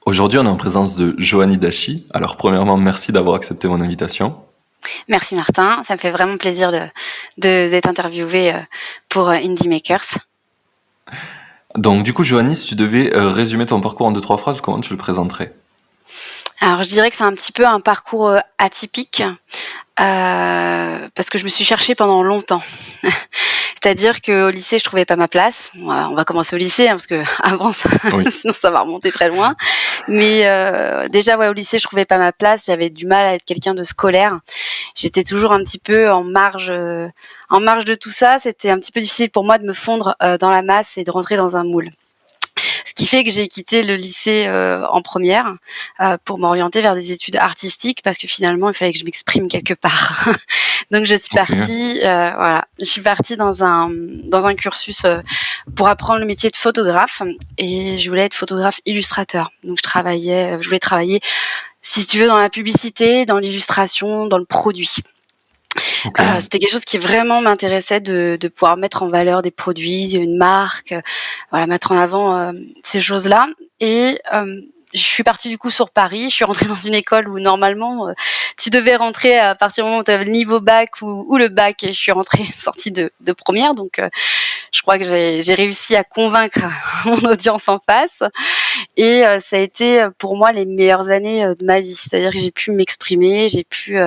Aujourd'hui, on est en présence de Joanie Dachi. Alors, premièrement, merci d'avoir accepté mon invitation. Merci Martin, ça me fait vraiment plaisir d'être interviewée pour Indie Makers. Donc, du coup, Joanie, si tu devais résumer ton parcours en deux, trois phrases, comment tu le présenterais? Alors je dirais que c'est un petit peu un parcours atypique parce que je me suis cherchée pendant longtemps. C'est-à-dire qu'au lycée, je trouvais pas ma place. On va commencer au lycée, hein, parce que avant ça, Oui. sinon ça va remonter très loin. Mais déjà, ouais, au lycée, je trouvais pas ma place. J'avais du mal à être quelqu'un de scolaire. J'étais toujours un petit peu en marge de tout ça. C'était un petit peu difficile pour moi de me fondre dans la masse et de rentrer dans un moule. Ce qui fait que j'ai quitté le lycée en première pour m'orienter vers des études artistiques parce que finalement, il fallait que je m'exprime quelque part. Donc je suis Ok. partie, voilà, je suis partie dans un cursus pour apprendre le métier de photographe et je voulais être photographe illustrateur. Donc je voulais travailler, si tu veux, dans la publicité, dans l'illustration, dans le produit. Ok. C'était quelque chose qui vraiment m'intéressait de pouvoir mettre en valeur des produits, une marque, voilà, mettre en avant, ces choses-là et je suis partie du coup sur Paris. Je suis rentrée dans une école où normalement, tu devais rentrer à partir du moment où tu avais le niveau bac ou le bac et je suis rentrée sortie de première donc je crois que j'ai réussi à convaincre mon audience en face et ça a été, pour moi les meilleures années, de ma vie. C'est-à-dire que j'ai pu m'exprimer, j'ai pu,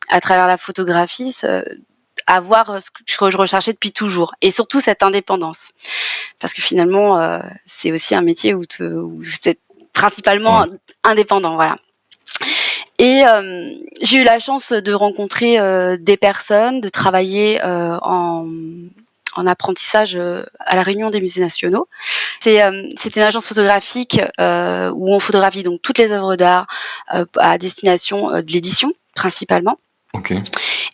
à travers la photographie avoir ce que je recherchais depuis toujours et surtout cette indépendance. Parce que finalement, c'est aussi un métier où c'est principalement Ouais. indépendant, voilà. Et j'ai eu la chance de rencontrer, des personnes, de travailler, en apprentissage, à la Réunion des musées nationaux. C'est une agence photographique, où on photographie donc toutes les œuvres d'art, à destination, de l'édition principalement. Ok.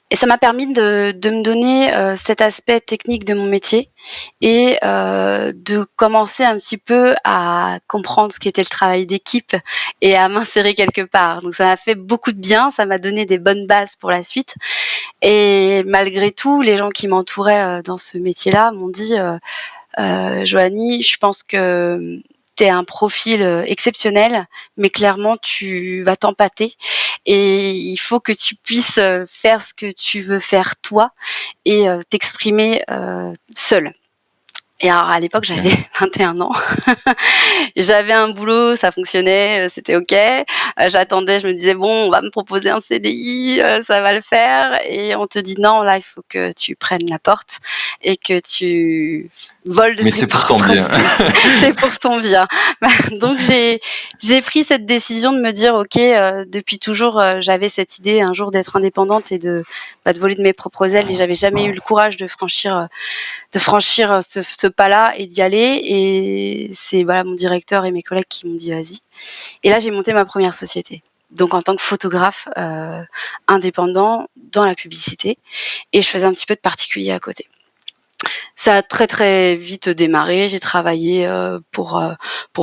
Et ça m'a permis de me donner, cet aspect technique de mon métier et de commencer un petit peu à comprendre ce qu'était le travail d'équipe et à m'insérer quelque part. Donc ça m'a fait beaucoup de bien, ça m'a donné des bonnes bases pour la suite et malgré tout, les gens qui m'entouraient, dans ce métier-là m'ont dit, Joanie, je pense que tu es un profil, exceptionnel, mais clairement tu vas t'empâter et il faut que tu puisses, faire ce que tu veux faire toi et t'exprimer, seule. Et alors à l'époque, j'avais Ok. 21 ans. J'avais un boulot, ça fonctionnait, c'était OK. J'attendais, je me disais: «Bon, on va me proposer un CDI, ça va le faire» et on te dit: «Non, là, il faut que tu prennes la porte et que tu voles de Mais tes c'est pour ton propres bien. ailes. C'est pour ton bien». Bah, donc j'ai pris cette décision de me dire: «OK», depuis toujours, j'avais cette idée un jour d'être indépendante et de voler de mes propres ailes et j'avais jamais eu le courage de franchir ce pas-là et d'y aller et c'est voilà mon directeur et mes collègues qui m'ont dit: «Vas-y» et là j'ai monté ma première société. Donc en tant que photographe, indépendant dans la publicité et je faisais un petit peu de particulier à côté. Ça a très, très vite démarré. J'ai travaillé, pour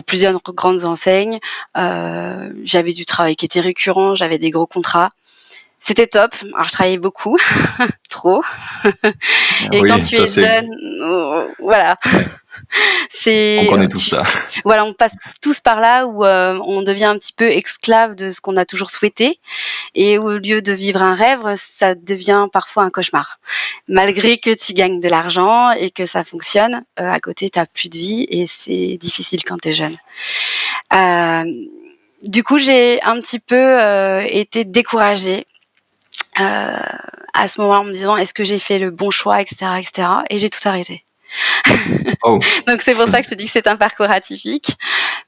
plusieurs grandes enseignes. J'avais du travail qui était récurrent, j'avais des gros contrats. C'était top. Alors je travaillais beaucoup, trop et quand Oui, tu ça es c'est. jeune, voilà. On C'est connaît tout tu ça. Voilà, on passe tous par là où, on devient un petit peu esclave de ce qu'on a toujours souhaité et au lieu de vivre un rêve, ça devient parfois un cauchemar. Malgré que tu gagnes de l'argent et que ça fonctionne, à côté tu as plus de vie et c'est difficile quand tu es jeune. Hem, du coup, j'ai un petit peu, été découragée, heu, à ce moment-là en me disant: «Est-ce que j'ai fait le bon choix?» et cetera et j'ai tout arrêté. Oh. Donc c'est pour ça que je te dis que c'est un parcours atypique.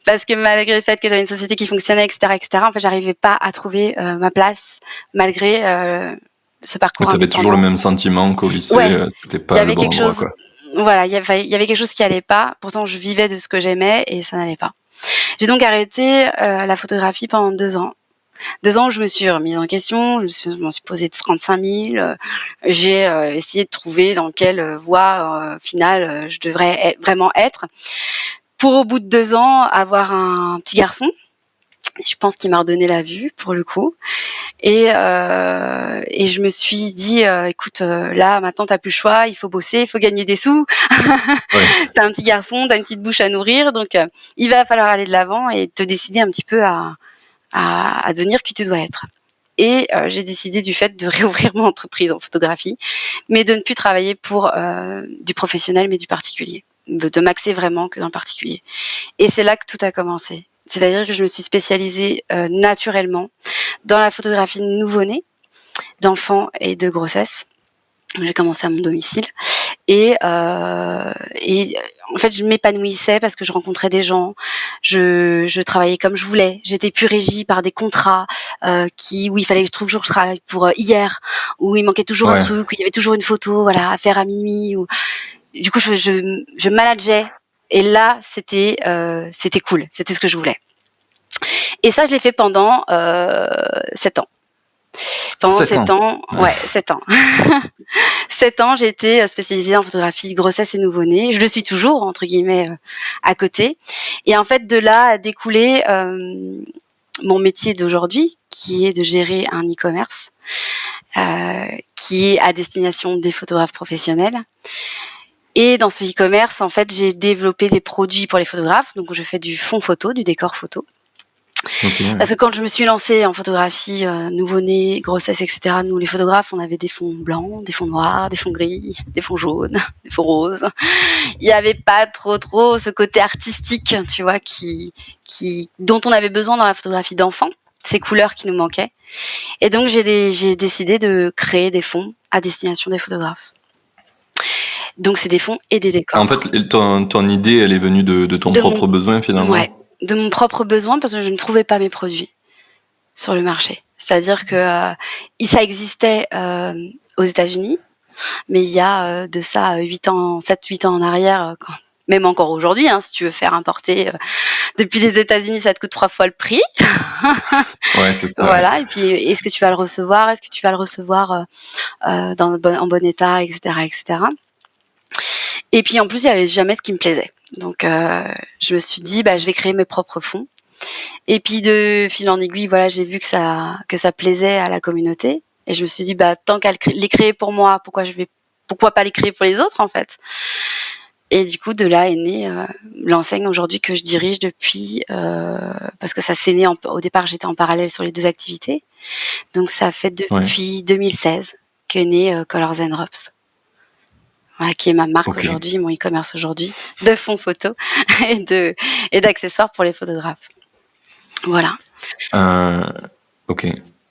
Parce que malgré le fait que j'avais une société qui fonctionnait et cetera, en fait, j'arrivais pas à trouver, ma place malgré, ce Mais parcours t'avais toujours le indépendant. même sentiment qu'au lycée, Ouais, c'était il y pas le avait bon quelque endroit, chose quoi. voilà, il y avait quelque chose qui allait pas. Pourtant, je vivais de ce que j'aimais et ça n'allait pas. J'ai donc arrêté, la photographie pendant 2 ans. 2 ans où je me suis remise en question, je m'en suis posé 35 000, j'ai, essayé de trouver dans quelle, voie, finale, je devrais vraiment être pour au bout de 2 ans avoir un petit garçon. Je pense qu'il m'a redonné la vue pour le coup et je me suis dit, «Écoute, là maintenant tu as plus le choix, il faut bosser, il faut gagner des sous. Ouais. Tu as un petit garçon, tu as une petite bouche à nourrir donc il va falloir aller de l'avant et te décider un petit peu à devenir qui tu dois être». Et j'ai décidé du fait de réouvrir mon entreprise en photographie, mais de ne plus travailler pour, du professionnel, mais du particulier. De m'axer vraiment que dans le particulier. Et c'est là que tout a commencé. C'est-à-dire que je me suis spécialisée, naturellement dans la photographie de nouveau-nés, d'enfants et de grossesse. J'ai commencé à mon domicile et en fait, je m'épanouissais parce que je rencontrais des gens, je travaillais comme je voulais. J'étais plus régie par des contrats, où il fallait que je travaille pour, hier, où il manquait toujours un Ouais. truc, où il y avait toujours une photo, voilà, à faire à minuit. Ou du coup, je manageais et là, c'était cool, c'était ce que je voulais. Et ça, je l'ai fait pendant, 7 ans. Pendant 7 7 ans. ans, Ouais. ouais, 7 ans. 7 ans, j'ai été, spécialisée en photographie grossesse et nouveau-né. Je le suis toujours entre guillemets, à côté et en fait de là a découlé, mon métier d'aujourd'hui qui est de gérer un e-commerce, qui est à destination des photographes professionnels et dans ce e-commerce, en fait, j'ai développé des produits pour les photographes. Donc je fais du fond photo, du décor photo. OK, ouais. Parce que quand je me suis lancée en photographie, nouveau-né, grossesse et cetera, nous les photographes, on avait des fonds blancs, des fonds noirs, des fonds gris, des fonds jaunes, des fonds roses. Il y avait pas trop ce côté artistique, tu vois, dont on avait besoin dans la photographie d'enfant, ces couleurs qui nous manquaient. Et donc j'ai décidé de créer des fonds à destination des photographes. Donc c'est des fonds et des En décors. fait, ton idée, elle est venue de ton De mon propre besoin Ouais, finalement? de mon propre besoin parce que je ne trouvais pas mes produits sur le marché. C'est-à-dire que, ça existait, aux États-Unis, mais il y a, de ça, 8 ans, 7-8 ans en arrière, quand même encore aujourd'hui, hein, si tu veux faire importer, depuis les États-Unis, ça te coûte 3 fois le prix. Ouais, c'est ça, ouais. Voilà et puis, est-ce que tu vas le recevoir? Est-ce que tu vas le recevoir, dans le bon en bon état et cetera et cetera? Et puis en plus, il y avait jamais ce qui me plaisait. Donc je me suis dit: «Bah, je vais créer mes propres fonds». Et puis de fil en aiguille, voilà, j'ai vu que ça plaisait à la communauté et je me suis dit: «Bah, tant qu'à les créer pour moi, pourquoi pas les créer pour les autres, en fait?» Et du coup, de là est née, l'enseigne aujourd'hui que je dirige depuis, parce que ça s'est né au départ, j'étais en parallèle sur les 2 activités. Donc ça fait Ouais. depuis 2016 qu'est né, Colors and Drops. Voilà, qui est ma marque OK. aujourd'hui, mon e-commerce aujourd'hui de fonds photos et d'accessoires pour les photographes. Voilà. Heu, OK.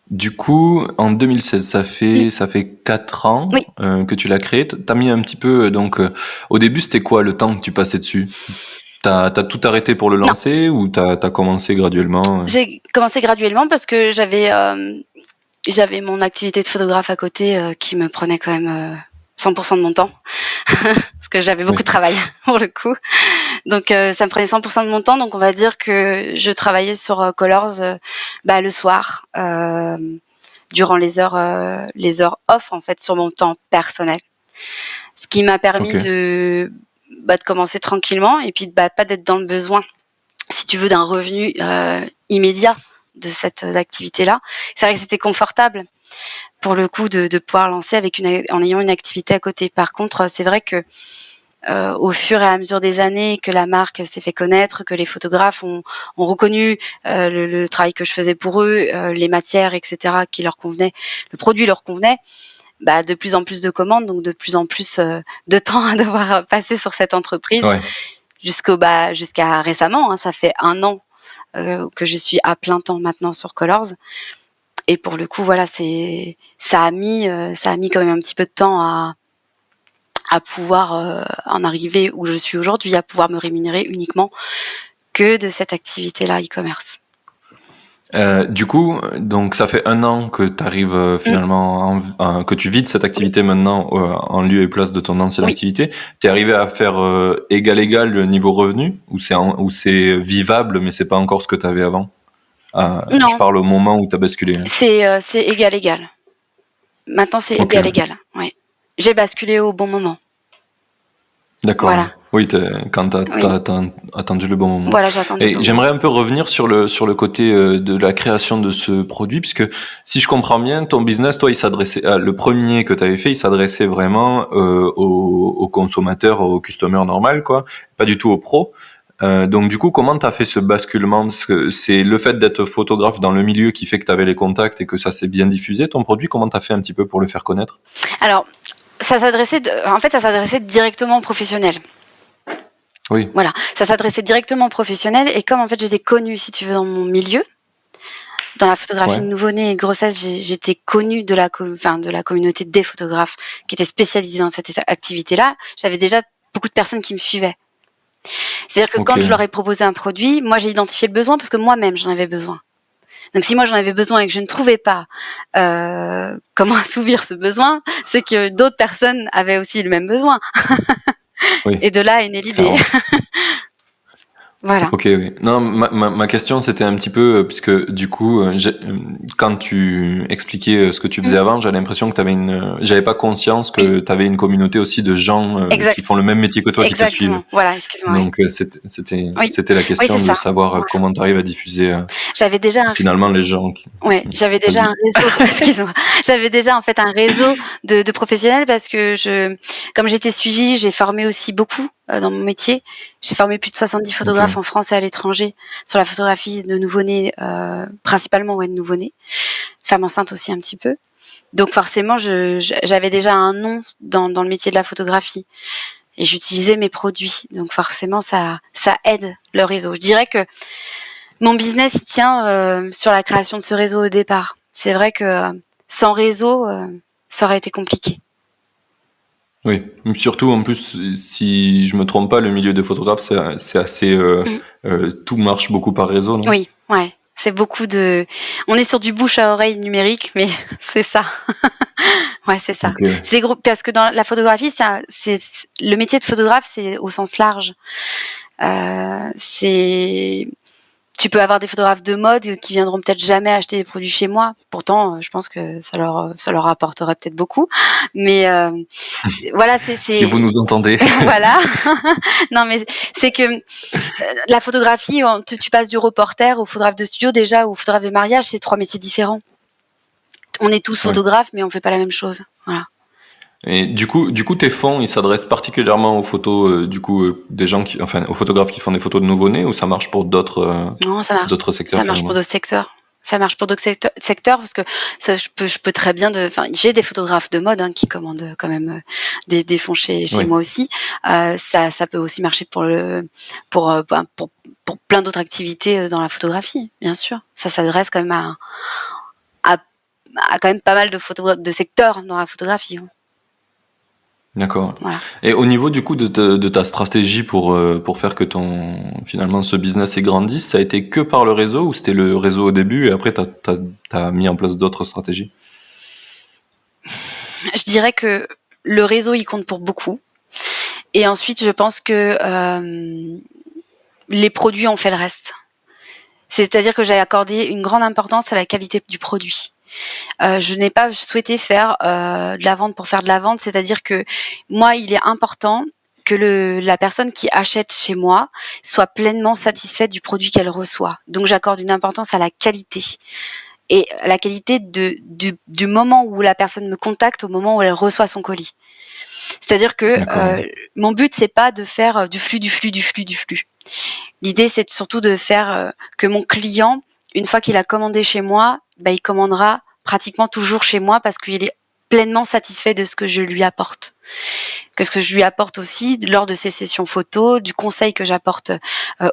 Du coup, en 2016, Mmh, ça fait 4 ans, oui, que tu l'as créé. Tu as mis un petit peu, au début, c'était quoi le temps que tu passais dessus? Tu as tout arrêté pour le non. lancer ou tu as commencé graduellement? J'ai commencé graduellement parce que j'avais mon activité de photographe à côté, qui me prenait quand même, 100 de mon temps. Parce que j'avais beaucoup Oui. de travail pour le coup. Donc ça me prenait 100 de mon temps, donc on va dire que je travaillais sur, Colors, bah, le soir, durant les heures off en fait sur mon temps personnel. Ce qui m'a permis OK. de commencer tranquillement et puis, bah, pas d'être dans le besoin, si tu veux, d'un revenu, immédiat de cette, activité-là. C'est vrai que c'était confortable pour le coup de pouvoir lancer avec en ayant une activité à côté. Par contre, c'est vrai que, au fur et à mesure des années que la marque s'est fait connaître, que les photographes ont reconnu, le travail que je faisais pour eux, les matières et cetera qui leur convenaient, le produit leur convenait, bah, de plus en plus de commandes, donc de plus en plus, de temps à devoir, passer sur cette entreprise Ouais. jusqu'à récemment, hein. Ça fait 1 an, que je suis à plein temps maintenant sur Colors et pour le coup, voilà, ça a mis quand même un petit peu de temps à pouvoir, en arriver où je suis aujourd'hui, à pouvoir me rémunérer uniquement que de cette activité-là e-commerce. Du coup, donc ça fait 1 an que tu arrives, Mmh, finalement que tu vides cette oui, activité maintenant, en lieu et place de ton ancienne oui. activité. Tu es arrivé à faire, égal le niveau revenu? Ou c'est vivable, mais c'est pas encore ce que tu avais avant? Je Non, parle au moment où tu as basculé, hein. c'est égal, égal. Maintenant, c'est OK, égal, ouais. égal, ouais. J'ai basculé au bon moment. D'accord. Voilà. Oui, quand Oui. t'as attendu le bon moment. Voilà, j'ai attendu le Et bon moment. j'aimerais un peu revenir sur le côté de la création de ce produit, puisque si je comprends bien, ton business, toi, il s'adressait, le premier que tu avais fait, il s'adressait vraiment aux consommateurs, aux customers normal, quoi, pas du tout aux pros. Donc du coup, comment t'as fait ce basculement? Parce que c'est le fait d'être photographe dans le milieu qui fait que t'avais les contacts et que ça s'est bien diffusé, ton produit. Comment t'as fait un petit peu pour le faire connaître? Alors, ça s'adressait directement aux professionnels. Oui, Voilà, ça s'adressait directement aux professionnels et comme en fait j'étais connue, si tu veux, dans mon milieu, dans la photographie ouais, de nouveau-né et de grossesse, j'étais connue de la communauté des photographes qui étaient spécialisés dans cette activité-là. J'avais déjà beaucoup de personnes qui me suivaient. C'est-à-dire que ok, quand je leur ai proposé un produit, moi j'ai identifié le besoin parce que moi-même j'en avais besoin. Donc si moi j'en avais besoin et que je ne trouvais pas comment assouvir ce besoin, c'est que d'autres personnes avaient aussi le même besoin. oui, Et de là est née l'idée. clairement. Voilà. Ok, oui. Non, ma question c'était un petit peu, puisque du coup, quand tu expliquais ce que tu Mmh. faisais avant, j'avais l'impression que j'avais pas conscience Oui, que tu avais une communauté aussi de gens qui exact. font le même métier que toi qui te suivent. Exactement. Voilà, excuse-moi, oui. Donc Oui, c'était la oui, question c'est de ça. savoir Voilà. comment tu arrives à diffuser J'avais déjà un finalement les gens qui. Ouais, j'avais déjà Vas-y. un réseau excuse-moi, j'avais déjà en fait un réseau de professionnels parce que comme j'étais suivie, j'ai formé aussi beaucoup, dans mon métier. J'ai formé plus de 70 Ok, photographes en France et à l'étranger sur la photographie de nouveau-nés, principalement, ouais, de nouveau-nés, femmes enceintes aussi un petit peu. Donc forcément j'avais déjà un nom dans le métier de la photographie et j'utilisais mes produits. Donc forcément ça aide le réseau. Je dirais que mon business, il tient, sur la création de ce réseau au départ. C'est vrai que, sans réseau, ça aurait été compliqué. oui. Surtout en plus, si je me trompe pas, le milieu des photographes c'est assez Mmh. tout marche beaucoup par réseau, non? Oui, ouais, c'est beaucoup de on est sur du bouche à oreille numérique, mais c'est ça. Ouais, c'est ça. Ok, C'est des groupes parce que dans la photographie, c'est le métier de photographe, c'est au sens large. C'est Tu peux avoir des photographes de mode qui viendront peut-être jamais acheter des produits chez moi. Pourtant, je pense que ça leur rapporterait peut-être beaucoup. Mais, voilà, si vous nous entendez. voilà. Non, mais c'est que, la photographie, tu passes du reporter au photographe de studio déjà, au photographe de mariage, c'est 3 métiers différents. On est tous Ouais. photographes, mais on fait pas la même chose. Voilà. Et du coup, tes fonds, ils s'adressent particulièrement aux photos, des gens enfin, aux photographes qui font des photos de nouveau-nés, ou ça marche pour Non, d'autres secteurs ça marche pour finalement? d'autres secteurs. Ça marche pour d'autres secteurs parce que ça je peux très bien j'ai des photographes de mode, hein, qui commandent, quand même, des fonds chez Oui, moi aussi. Ça peut aussi marcher pour plein d'autres activités, dans la photographie, bien sûr. Ça s'adresse quand même à à quand même pas mal de secteurs dans la photographie, hein. d'accord. Voilà. Et au niveau du coup de ta stratégie pour faire que finalement ce business ait grandi, ça a été que par le réseau, ou c'était le réseau au début et après t'as mis en place d'autres stratégies? Je dirais que le réseau, il compte pour beaucoup et ensuite je pense que, les produits ont fait le reste. C'est-à-dire que j'ai accordé une grande importance à la qualité du produit. Je n'ai pas souhaité faire, de la vente pour faire de la vente, c'est-à-dire que moi, il est important que la personne qui achète chez moi soit pleinement satisfaite du produit qu'elle reçoit. Donc j'accorde une importance à la qualité et à la qualité du moment où la personne me contacte au moment où elle reçoit son colis. C'est-à-dire que, D'accord, mon but, c'est pas de faire, du flux, du flux, du flux, du flux. L'idée, c'est surtout de faire, que mon client, une fois qu'il a commandé chez moi, bah, il commandera pratiquement toujours chez moi parce qu'il est pleinement satisfait de ce que je lui apporte. Que ce que je lui apporte aussi lors de ces sessions photos, du conseil que j'apporte,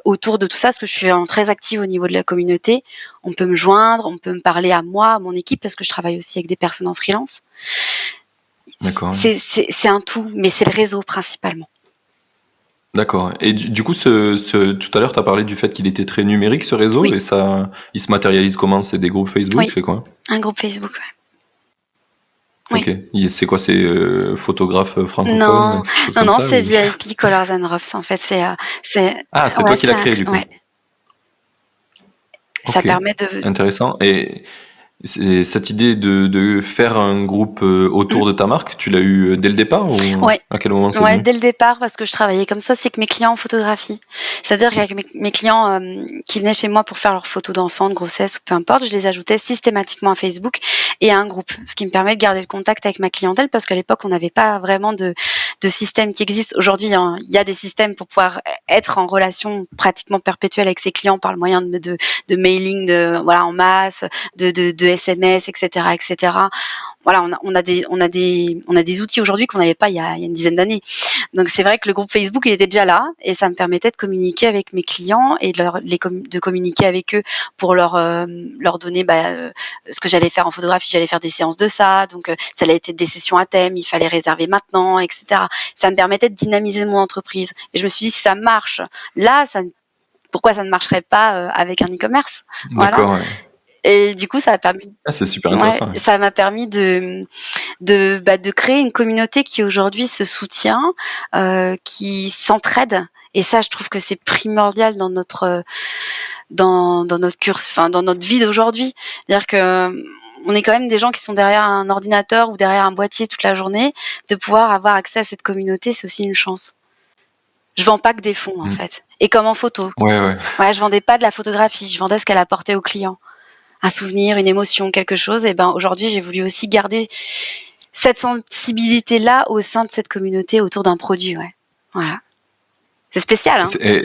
autour de tout ça, parce que je suis vraiment très active au niveau de la communauté. On peut me joindre, on peut me parler à moi, à mon équipe, parce que je travaille aussi avec des personnes en freelance. d'accord, oui. C'est un tout, mais c'est le réseau principalement. D'accord. Et du coup, tout à l'heure, tu as parlé du fait qu'il était très numérique, ce réseau, Oui, et ça, il se matérialise comment? C'est des groupes Facebook, oui, c'est quoi? un groupe Facebook, ouais. Ok. Oui. C'est quoi? C'est photographe francophone, Non, quelque chose non, comme non, ça c'est ou... VIP Colors and Ruffs en fait, Ah, c'est ouais, toi qui l'as créé du coup. ouais, ça Ok. permet de Intéressant. Et C'est cette idée de faire un groupe autour de ta marque, tu l'as eu dès le départ ou Ouais. à quel moment c'est Ouais, venu? dès le départ, parce que je travaillais comme ça, c'est que mes clients en photographie. C'est-à-dire qu'avec mes clients, qui venaient chez moi pour faire leurs photos d'enfants, de grossesse ou peu importe, je les ajoutais systématiquement à Facebook et à un groupe. Ce qui me permet de garder le contact avec ma clientèle parce qu'à l'époque, on n'avait pas vraiment de système qui existe. Aujourd'hui, hein, il y a des systèmes pour pouvoir être en relation pratiquement perpétuelle avec ses clients par le moyen de mailing, voilà, en masse, de SMS, et cetera, et cetera. Voilà, on a des outils aujourd'hui qu'on n'avait pas il y a une dizaine d'années. Donc c'est vrai que le groupe Facebook, il était déjà là et ça me permettait de communiquer avec mes clients et de communiquer avec eux pour leur donner ce que j'allais faire en photographie. J'allais faire des séances de ça, donc ça allait être des sessions à thème, il fallait réserver maintenant, etc. Ça me permettait de dynamiser mon entreprise. Et je me suis dit, si ça marche là, pourquoi ça ne marcherait pas avec un e-commerce? Voilà. D'accord, ouais. Et du coup, ça a permis. Ah, c'est super Ouais, intéressant, ouais. ça m'a permis de créer une communauté qui aujourd'hui se soutient, qui s'entraide et ça je trouve que c'est primordial dans notre enfin dans notre vie d'aujourd'hui. C'est-à-dire que, on est quand même des gens qui sont derrière un ordinateur ou derrière un boîtier toute la journée. De pouvoir avoir accès à cette communauté, c'est aussi une chance. Je vends pas que des fonds, en Mmh. fait, et comme en photo. Ouais, ouais. Ouais, je vendais pas de la photographie, je vendais ce qu'elle apportait au client. Un souvenir, une émotion, quelque chose. Et ben aujourd'hui, j'ai voulu aussi garder cette sensibilité-là au sein de cette communauté autour d'un produit, ouais. Voilà. C'est spécial, hein? C'est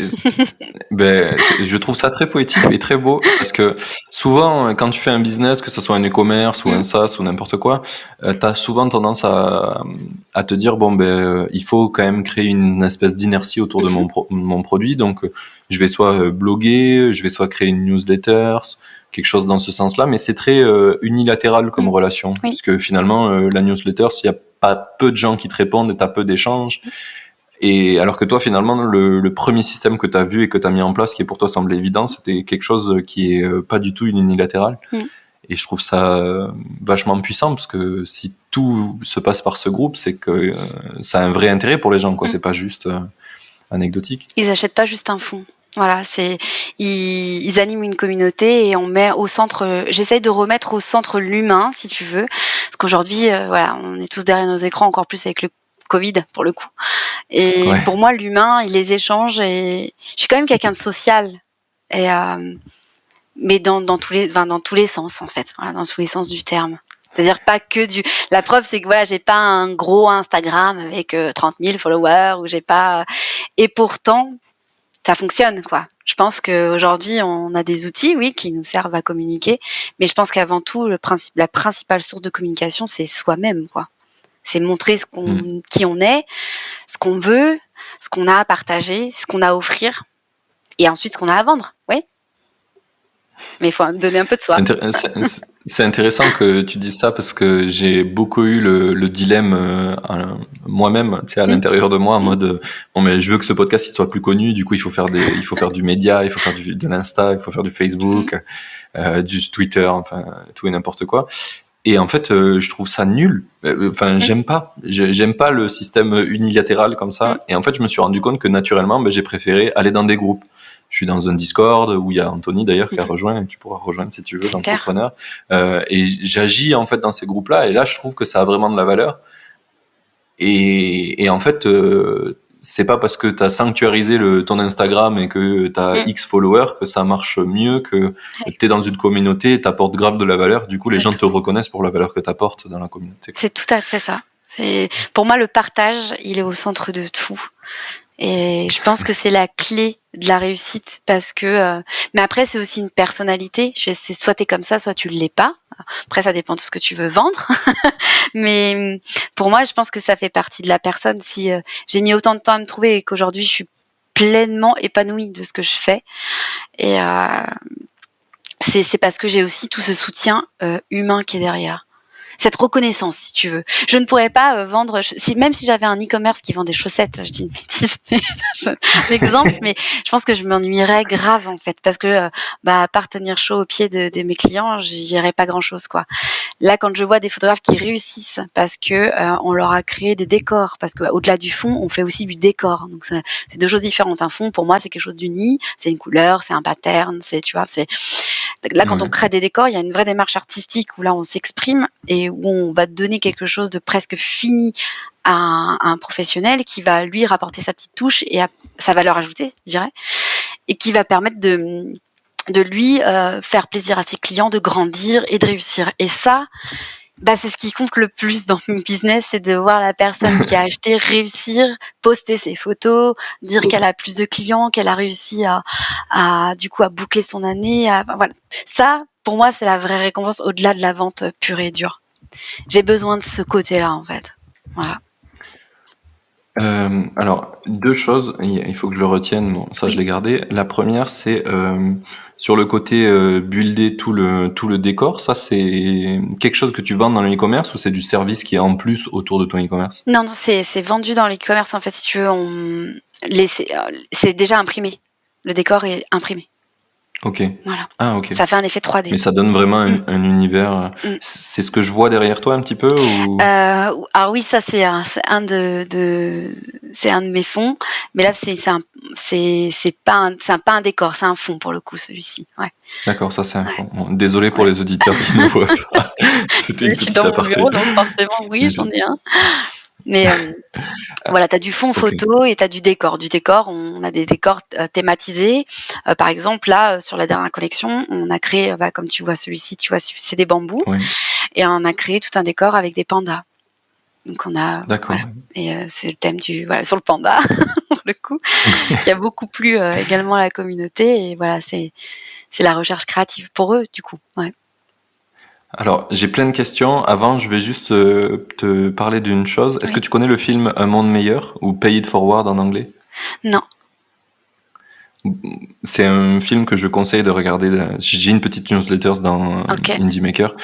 et je trouve ça très poétique et très beau parce que souvent, quand tu fais un business, que ce soit un e-commerce ou un Mmh. SaaS ou n'importe quoi, tu as souvent tendance à te dire: «Bon, il faut quand même créer une espèce d'inertie autour de Mmh mh. mon produit, donc je vais soit, bloguer, je vais soit créer une newsletter», quelque chose dans ce sens-là, mais c'est très, unilatéral comme Mmh. relation. Oui. Puisque finalement, la newsletter, s'il y a pas peu de gens qui te répondent et tu as peu d'échanges, et alors que toi, finalement, le premier système que tu as vu et que tu as mis en place, qui pour toi semblait évident, c'était quelque chose qui est pas du tout unilatéral. Mmh. Et je trouve ça vachement puissant, parce que si tout se passe par ce groupe, c'est que ça a un vrai intérêt pour les gens, quoi. Mmh. C'est pas juste anecdotique. Ils achètent pas juste un fonds. Voilà, ils animent une communauté et on met au centre, j'essaye de remettre au centre l'humain, si tu veux. Parce qu'aujourd'hui, voilà, on est tous derrière nos écrans, encore plus avec le Covid, pour le coup. Et Ouais. pour moi, l'humain et les échanges, et je suis quand même quelqu'un de social et mais dans tous les sens, en fait, voilà, dans tous les sens du terme. C'est-à-dire pas que du la preuve, c'est que, voilà, j'ai pas un gros Instagram avec, 30 000 followers, ou j'ai pas, et pourtant, ça fonctionne, quoi. Je pense qu'aujourd'hui, on a des outils, oui, qui nous servent à communiquer, mais je pense qu'avant tout, la principale source de communication, c'est soi-même, quoi. C'est montrer Mm. qui on est, ce qu'on veut, ce qu'on a à partager, ce qu'on a à offrir, et ensuite ce qu'on a à vendre, oui, mais il faut donner un peu de C'est soi. c'est intéressant que tu dises ça, parce que j'ai beaucoup eu le dilemme moi-même, tu sais, à Mmh, l'intérieur de moi, en mmh, mode bon, mais je veux que ce podcast il soit plus connu, du coup il faut faire du média, il faut faire de l'insta, il faut faire du mmh, Facebook, du Twitter, enfin tout et n'importe quoi. Et en fait, je trouve ça nul. Enfin, mmh, j'aime pas. J'aime pas le système unilatéral comme mmh, ça. Et en fait, je me suis rendu compte que naturellement, j'ai préféré aller dans des groupes. Je suis dans un Discord où il y a Anthony d'ailleurs qui a mmh. rejoint, et tu pourras rejoindre si tu veux, Super. d'entrepreneurs. Et j'agis en fait dans ces groupes-là. Et là, je trouve que ça a vraiment de la valeur. Et en fait, c'est pas parce que tu as sanctuarisé ton Instagram et que tu as Mmh, X followers que ça marche mieux, que ouais, tu es dans une communauté et tu apportes grave de la valeur. Du coup, les gens te exactement. reconnaissent pour la valeur que tu apportes dans la communauté, quoi. C'est tout à fait ça. Pour moi, le partage, il est au centre de tout. Et je pense que c'est la clé de la réussite parce que, mais après c'est aussi une personnalité. C'est soit tu es comme ça, soit tu l'es pas. Après ça dépend de ce que tu veux vendre. Mais, pour moi, je pense que ça fait partie de la personne. Si, j'ai mis autant de temps à me trouver et qu'aujourd'hui je suis pleinement épanouie de ce que je fais, et c'est parce que j'ai aussi tout ce soutien, humain qui est derrière. Cette reconnaissance, si tu veux. Je ne pourrais pas, vendre, même si j'avais un e-commerce qui vend des chaussettes, je dis une bêtise, mais l'exemple, mais je pense que je m'ennuierais grave, en fait, parce que, à part tenir chaud aux pieds de mes clients, j'y aurais pas grand-chose, quoi. Là, quand je vois des photographes qui réussissent parce que, on leur a créé des décors, parce qu'au-delà du fond, on fait aussi du décor, donc c'est 2 choses différentes. Un fond, pour moi, c'est quelque chose d'uni, c'est une couleur, c'est un pattern, tu vois? Là, quand on Ouais. crée des décors, il y a une vraie démarche artistique où là, on s'exprime et où on va donner quelque chose de presque fini à un professionnel qui va lui rapporter sa petite touche et sa valeur ajoutée, je dirais, et qui va permettre de lui faire plaisir à ses clients, de grandir et de réussir. Et ça, c'est ce qui compte le plus dans mon business, c'est de voir la personne qui a acheté réussir, poster ses photos, dire qu'elle a plus de clients, qu'elle a réussi à du coup à boucler son année. Voilà. Ça, pour moi, c'est la vraie récompense au-delà de la vente pure et dure. J'ai besoin de ce côté-là, en fait. Voilà. Alors, deux choses, il faut que je le retienne, bon, ça je l'ai gardé. La première, c'est sur le côté builder tout le décor, ça c'est quelque chose que tu vends dans le e-commerce ou c'est du service qui est en plus autour de ton e-commerce? Non, c'est vendu dans l'e-commerce, en fait, si tu veux. C'est déjà imprimé. Le décor est imprimé. Ok. Voilà. Ah, ok. Ça fait un effet 3D. Mais ça donne vraiment un univers. Mm. C'est ce que je vois derrière toi un petit peu ou... Ah oui, ça c'est un c'est un de mes fonds, mais là c'est pas un décor, c'est un fond pour le coup celui-ci. Ouais. D'accord, ça c'est un Ouais. fond. Bon, désolé pour Ouais. les auditeurs qui ne voient pas. C'était une Je suis petite dans mon aparté. bureau, donc forcément oui, j'en ai un. Mais voilà, tu as du fond Ok. photo et tu as du décor. Du décor, on a des décors thématisés. Par exemple, là, sur la dernière collection, on a créé, comme tu vois celui-ci, tu vois, c'est des bambous, Oui, et on a créé tout un décor avec des pandas. Donc on a d'accord. voilà, et c'est le thème sur le panda pour le coup, qui a beaucoup plu également à la communauté, et voilà, c'est la recherche créative pour eux du coup. Ouais. Alors, j'ai plein de questions. Avant, je vais juste te parler d'une chose. Est-ce que Oui. tu connais le film Un monde meilleur ou Pay It Forward en anglais? Non. C'est un film que je conseille de regarder. J'ai une petite newsletter dans OK. Indie Maker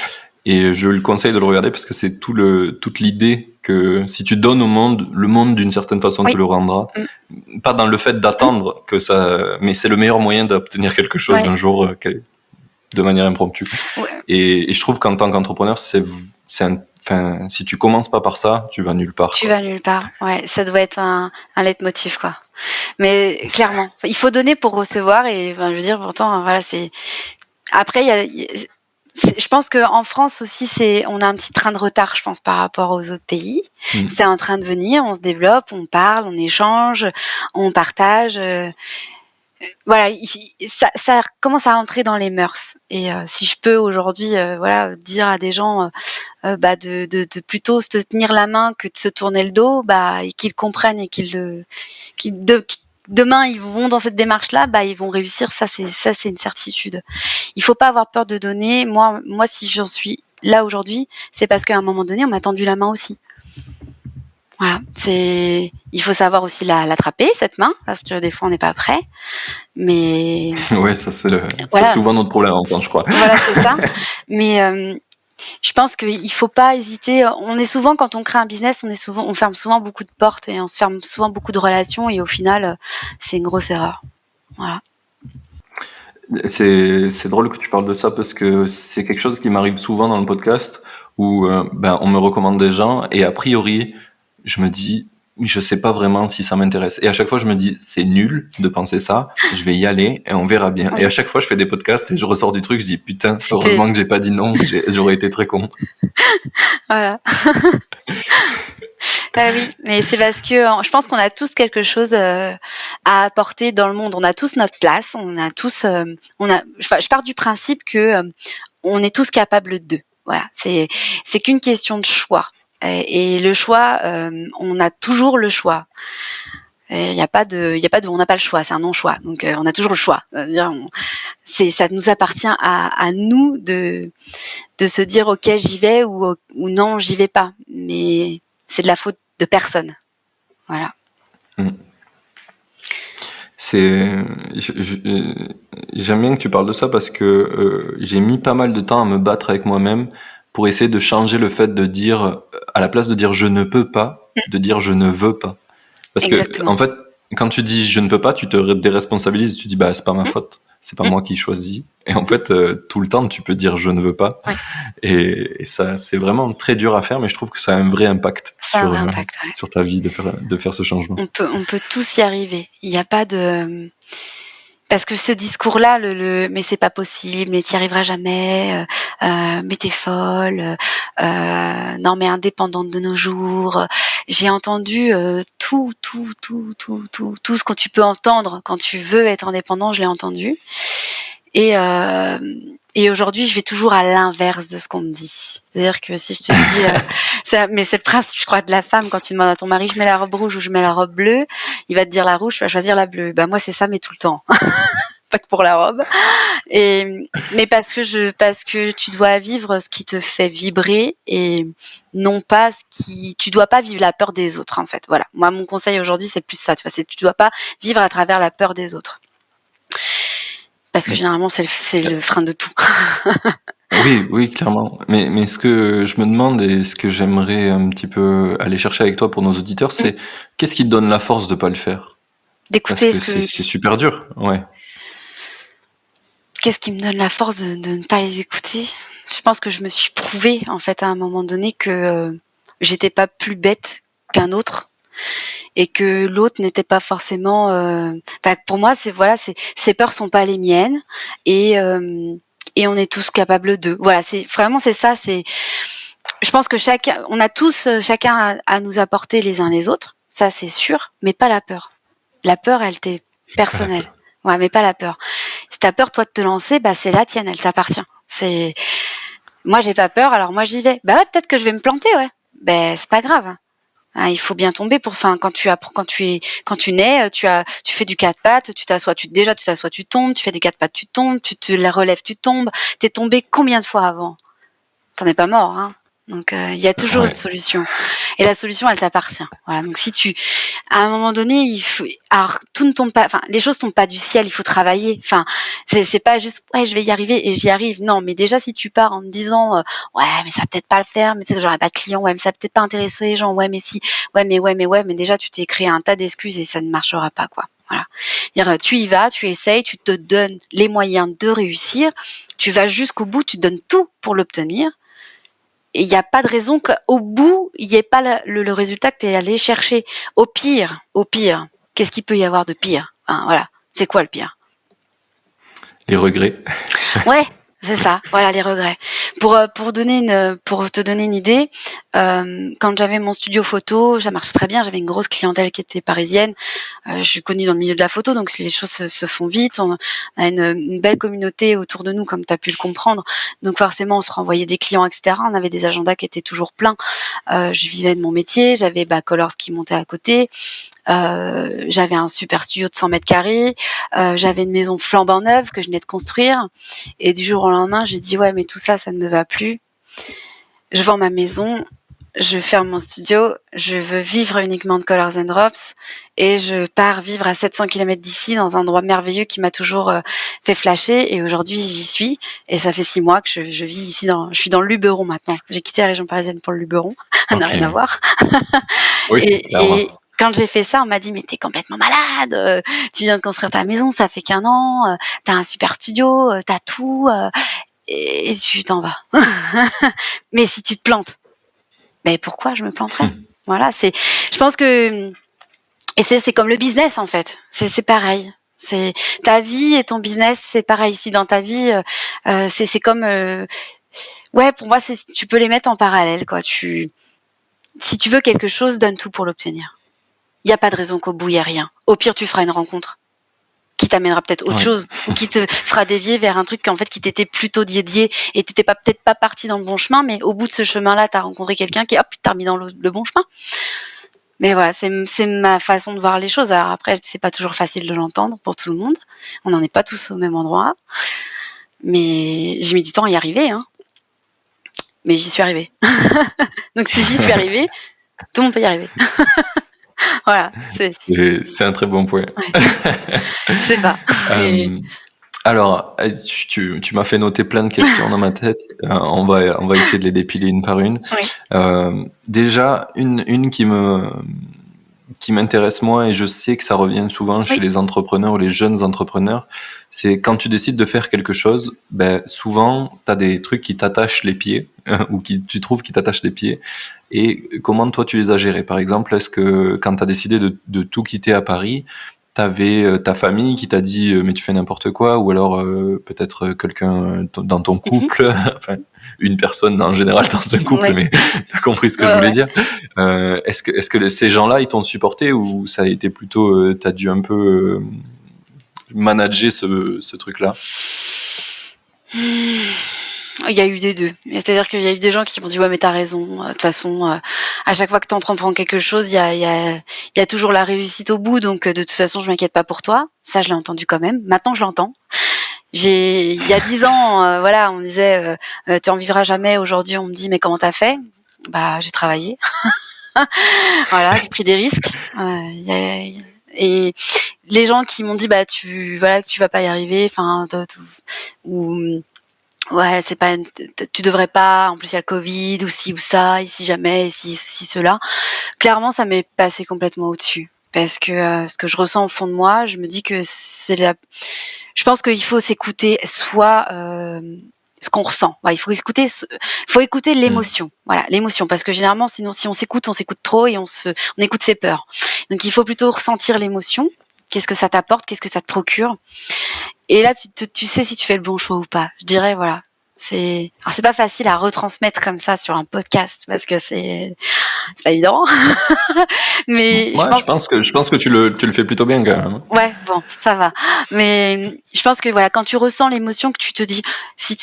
et je le conseille de le regarder parce que c'est toute l'idée que si tu donnes au monde, le monde d'une certaine façon te Oui. le rendra. Pas dans le fait d'attendre que ça, mais c'est le meilleur moyen d'obtenir quelque chose Ouais. un jour de manière impromptue. Ouais. Et je trouve qu'en tant qu'entrepreneur, enfin, si tu commences pas par ça, tu vas nulle part. Tu Quoi. vas nulle part. Ouais, ça doit être un leitmotiv quoi. Mais clairement, il faut donner pour recevoir, et je veux dire pourtant voilà, c'est après je pense qu'en France aussi, on a un petit train de retard, je pense, par rapport aux autres pays. C'est en train de venir, on se développe, on parle, on échange, on partage. Voilà, ça commence à entrer dans les mœurs. Et si je peux aujourd'hui, voilà, dire à des gens, de plutôt se tenir la main que de se tourner le dos, et qu'ils comprennent et demain ils vont dans cette démarche-là, ils vont réussir. Ça c'est une certitude. Il faut pas avoir peur de donner. Moi si j'en suis là aujourd'hui, c'est parce qu'à un moment donné, on m'a tendu la main aussi. Voilà, il faut savoir aussi l'attraper cette main, parce que des fois on n'est pas prêt. Mais Ouais, ça c'est voilà, souvent notre problème en France, je crois. voilà, c'est ça. Mais je pense qu'il faut pas hésiter. On est souvent, quand on crée un business, on ferme souvent beaucoup de portes et on se ferme souvent beaucoup de relations, et au final, c'est une grosse erreur. Voilà. C'est drôle que tu parles de ça parce que c'est quelque chose qui m'arrive souvent dans le podcast où on me recommande des gens et a priori je me dis je sais pas vraiment si ça m'intéresse et à chaque fois je me dis c'est nul de penser ça, je vais y aller et on verra bien. Oui. Et à chaque fois je fais des podcasts et je ressors du truc, je dis putain C'était... heureusement que j'ai pas dit non, j'aurais été très con. Voilà. Oui, mais c'est parce que je pense qu'on a tous quelque chose à apporter dans le monde. On a tous notre place. On a tous, je pars du principe que on est tous capables d'eux. Voilà, c'est qu'une question de choix. Et le choix, on a toujours le choix. Il y a pas de, on n'a pas le choix. C'est un non-choix. Donc on a toujours le choix. Ça nous appartient à nous de se dire ok j'y vais ou non j'y vais pas. Mais c'est de la faute de personne. Voilà. J'aime bien que tu parles de ça parce que j'ai mis pas mal de temps à me battre avec moi-même pour essayer de changer le fait de dire, à la place de dire je ne peux pas, de dire je ne veux pas. Parce que, Exactement. en fait, quand tu dis je ne peux pas, tu te déresponsabilises, tu dis c'est pas ma faute, c'est pas moi qui choisis. Et en fait, tout le temps, tu peux dire je ne veux pas. Ouais. Et ça, c'est vraiment très dur à faire, mais je trouve que ça a un vrai impact, sur ta vie de faire ce changement. On peut tous y arriver. Il n'y a pas de. Parce que ce discours-là, mais c'est pas possible, mais tu y arriveras jamais, mais t'es folle, non mais indépendante de nos jours. J'ai entendu tout ce que tu peux entendre quand tu veux être indépendant, je l'ai entendu. Et aujourd'hui, je vais toujours à l'inverse de ce qu'on me dit. C'est-à-dire que si je te dis, mais c'est le principe, je crois, de la femme, quand tu demandes à ton mari, je mets la robe rouge ou je mets la robe bleue, il va te dire la rouge, tu vas choisir la bleue. Bah moi, c'est ça, mais tout le temps. Pas que pour la robe. Mais parce que tu dois vivre ce qui te fait vibrer et non pas tu dois pas vivre la peur des autres, en fait. Voilà. Moi, mon conseil aujourd'hui, c'est plus ça, tu vois, tu dois pas vivre à travers la peur des autres. Parce que généralement, c'est le frein de tout. Oui, clairement. Mais ce que je me demande et ce que j'aimerais un petit peu aller chercher avec toi pour nos auditeurs, c'est qu'est-ce qui te donne la force de pas le faire? Parce D'écouter que c'est super dur, ouais. Qu'est-ce qui me donne la force de ne pas les écouter? Je pense que je me suis prouvé, en fait, à un moment donné que j'étais pas plus bête qu'un autre et que l'autre n'était pas forcément. Pour moi, ces peurs sont pas les miennes et on est tous capables d'eux. Voilà, c'est ça. Je pense que on a tous chacun à nous apporter les uns les autres, ça c'est sûr, mais pas la peur. La peur, elle t'est personnelle. Ouais, mais pas la peur. Si t'as peur, toi, de te lancer, bah, c'est la tienne, elle t'appartient. Moi, j'ai pas peur, alors moi, j'y vais. Bah ouais, peut-être que je vais me planter, ouais. Ben, c'est pas grave. Hein, il faut bien tomber quand tu apprends, quand tu nais, tu fais du quatre pattes, tu t'assois, tu t'assois, tu tombes, tu fais des quatre pattes, tu tombes, tu te la relèves, tu tombes. T'es tombé combien de fois avant? T'en es pas mort, hein. Donc, il y a toujours une solution. Et la solution, elle t'appartient. Voilà. Donc, à un moment donné, alors, tout ne tombe pas, les choses tombent pas du ciel, il faut travailler. C'est pas juste, ouais, je vais y arriver et j'y arrive. Non, mais déjà, si tu pars en te disant, ouais, mais ça va peut-être pas le faire, mais c'est que j'aurai pas de clients, ouais, mais ça va peut-être pas intéresser les gens, ouais, mais si, ouais, mais déjà, tu t'es créé un tas d'excuses et ça ne marchera pas, quoi. Voilà. Dire, tu y vas, tu essayes, tu te donnes les moyens de réussir, tu vas jusqu'au bout, tu donnes tout pour l'obtenir. Et il n'y a pas de raison qu'au bout, il n'y ait pas le résultat que tu es allé chercher. Au pire, qu'est-ce qu'il peut y avoir de pire? Voilà. C'est quoi le pire? Les regrets. Ouais, c'est ça. Voilà, les regrets. Pour te donner une idée, quand j'avais mon studio photo, ça marchait très bien. J'avais une grosse clientèle qui était parisienne. Je suis connue dans le milieu de la photo, donc les choses se font vite. On a une belle communauté autour de nous, comme tu as pu le comprendre. Donc forcément, on se renvoyait des clients, etc. On avait des agendas qui étaient toujours pleins. Je vivais de mon métier. J'avais Colors qui montait à côté. J'avais un super studio de 100 mètres carrés. J'avais une maison flambant neuve que je venais de construire. Et du jour au lendemain, j'ai dit ouais, mais tout ça, ça ne me va plus. Je vends ma maison, je ferme mon studio, je veux vivre uniquement de Colors and Drops et je pars vivre à 700 km d'ici dans un endroit merveilleux qui m'a toujours fait flasher et aujourd'hui j'y suis et ça fait 6 mois que je vis ici je suis dans le Luberon maintenant. J'ai quitté la région parisienne pour le Luberon, ça n'a rien à voir. Oui, et quand j'ai fait ça, on m'a dit mais t'es complètement malade, tu viens de construire ta maison, ça fait qu'un an, t'as un super studio, t'as tout et tu t'en vas. Mais si tu te plantes, mais pourquoi je me planterais? Voilà, je pense que, et c'est comme le business en fait. C'est pareil. C'est ta vie et ton business, c'est pareil. Si dans ta vie, c'est comme, ouais, pour moi, tu peux les mettre en parallèle, quoi. Si tu veux quelque chose, donne tout pour l'obtenir. Il n'y a pas de raison qu'au bout il y ait rien. Au pire, tu feras une rencontre qui t'amènera peut-être autre chose ou qui te fera dévier vers un truc qui t'était plutôt dédié et t'étais peut-être pas parti dans le bon chemin, mais au bout de ce chemin-là, t'as rencontré quelqu'un qui t'a remis dans le bon chemin. Mais voilà, c'est ma façon de voir les choses. Alors après, c'est pas toujours facile de l'entendre pour tout le monde. On n'en est pas tous au même endroit. Mais j'ai mis du temps à y arriver, hein. Mais j'y suis arrivée. Donc si j'y suis arrivée, tout le monde peut y arriver. Voilà. C'est un très bon point. Ouais. Je sais pas. Alors, tu m'as fait noter plein de questions dans ma tête. On va essayer de les dépiler une par une. Oui. Déjà, une qui m'intéresse moi et je sais que ça revient souvent chez les entrepreneurs ou les jeunes entrepreneurs, c'est quand tu décides de faire quelque chose, souvent tu as des trucs qui t'attachent les pieds ou tu trouves qui t'attachent les pieds. Et comment toi tu les as gérés? Par exemple, est-ce que quand tu as décidé de tout quitter à Paris, t'avais ta famille qui t'a dit mais tu fais n'importe quoi, ou alors peut-être quelqu'un dans ton couple, enfin une personne en général dans un couple, Ouais. mais t'as compris ce que je Ouais, voulais ouais. dire. Est-ce que ces gens-là ils t'ont supporté, ou ça a été plutôt t'as dû un peu manager ce truc-là? Il y a eu des 2. C'est-à-dire qu'il y a eu des gens qui m'ont dit: «Ouais, mais t'as raison, de toute façon, à chaque fois que tu entreprends quelque chose, il y a toujours la réussite au bout, donc de toute façon, je m'inquiète pas pour toi». Ça, je l'ai entendu quand même. Maintenant, je l'entends. Il y a 10 ans, voilà, on me disait, «Tu en vivras jamais». Aujourd'hui, on me dit: «Mais comment t'as fait?» Bah, j'ai travaillé. Voilà, j'ai pris des risques. Y a et les gens qui m'ont dit: «Bah, que tu vas pas y arriver», enfin, ou ouais, c'est pas une tu devrais pas, en plus il y a le Covid ou ci ou ça, et si jamais, et si cela. Clairement, ça m'est passé complètement au-dessus parce que, ce que je ressens au fond de moi, je me dis que je pense qu'il faut s'écouter soi, ce qu'on ressent. Ouais, il faut écouter Hmm. l'émotion. Voilà, l'émotion, parce que généralement sinon si on s'écoute trop et on écoute ses peurs. Donc il faut plutôt ressentir l'émotion. Qu'est-ce que ça t'apporte? Qu'est-ce que ça te procure? Et là, tu sais si tu fais le bon choix ou pas. Je dirais, voilà. Alors c'est pas facile à retransmettre comme ça sur un podcast parce que c'est pas évident. Mais Ouais, je pense que tu le fais plutôt bien quand même. ouais, bon, ça va. Mais je pense que voilà, quand tu ressens l'émotion, que tu te dis, si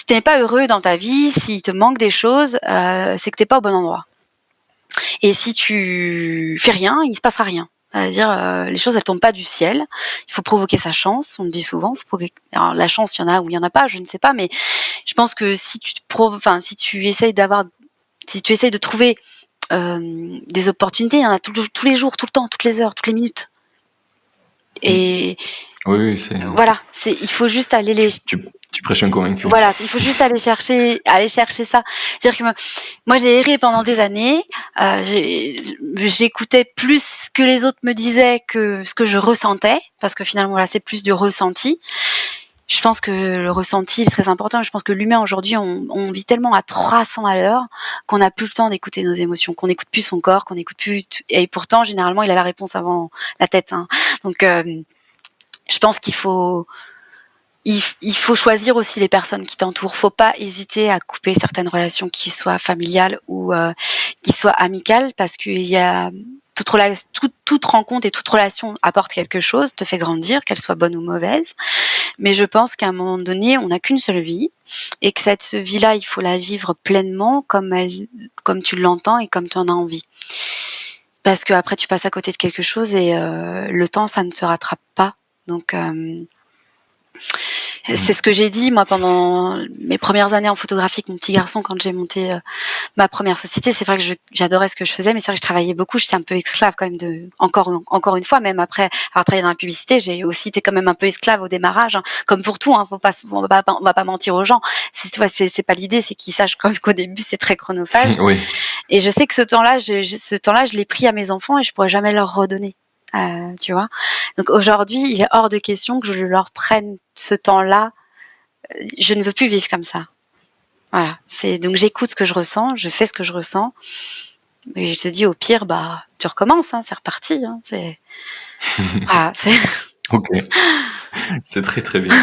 t'es pas heureux dans ta vie, s'il te manque des choses, c'est que t'es pas au bon endroit. Et si tu fais rien, il se passera rien. C'est-à-dire, les choses elles tombent pas du ciel. Il faut provoquer sa chance, on le dit souvent. Alors la chance, il y en a ou il y en a pas, je ne sais pas, mais je pense que si tu essayes de trouver des opportunités, il y en a tous les jours, tout le temps, toutes les heures, toutes les minutes. Hmm. Et Oui, oui, c'est voilà, il faut juste aller les tu prêches un convaincu. voilà, il faut juste aller chercher ça. C'est-à-dire que moi j'ai erré pendant des années, j'écoutais plus ce que les autres me disaient que ce que je ressentais, parce que finalement là c'est plus du ressenti. Je pense que le ressenti est très important. Je pense que l'humain aujourd'hui, on vit tellement à 300 à l'heure qu'on n'a plus le temps d'écouter nos émotions, qu'on n'écoute plus son corps, qu'on n'écoute plus. Et pourtant, généralement, il a la réponse avant la tête, hein. Donc, je pense il faut choisir aussi les personnes qui t'entourent. Faut pas hésiter à couper certaines relations qui soient familiales ou qui soient amicales, parce qu'il y a toute rencontre et toute relation apporte quelque chose, te fait grandir, qu'elle soit bonne ou mauvaise. Mais je pense qu'à un moment donné, on n'a qu'une seule vie et que cette vie-là, il faut la vivre pleinement comme tu l'entends et comme tu en as envie. Parce qu'après, tu passes à côté de quelque chose et le temps, ça ne se rattrape pas. Donc, c'est ce que j'ai dit moi pendant mes premières années en photographie avec mon petit garçon quand j'ai monté ma première société. C'est vrai que j'adorais ce que je faisais, mais c'est vrai que je travaillais beaucoup. J'étais un peu esclave quand même encore une fois, même après avoir travaillé dans la publicité, j'ai aussi été quand même un peu esclave au démarrage, hein. Comme pour tout, hein, on va pas mentir aux gens. C'est pas l'idée, c'est qu'ils sachent quand même qu'au début c'est très chronophage. Oui. Et je sais que ce temps-là, je l'ai pris à mes enfants et je pourrais jamais leur redonner. Tu vois. Donc aujourd'hui, il est hors de question que je leur prenne ce temps-là. Je ne veux plus vivre comme ça. Voilà. Donc j'écoute ce que je ressens, je fais ce que je ressens. Et je te dis au pire, bah tu recommences, hein, c'est reparti. Hein, voilà. Ok, c'est très très bien.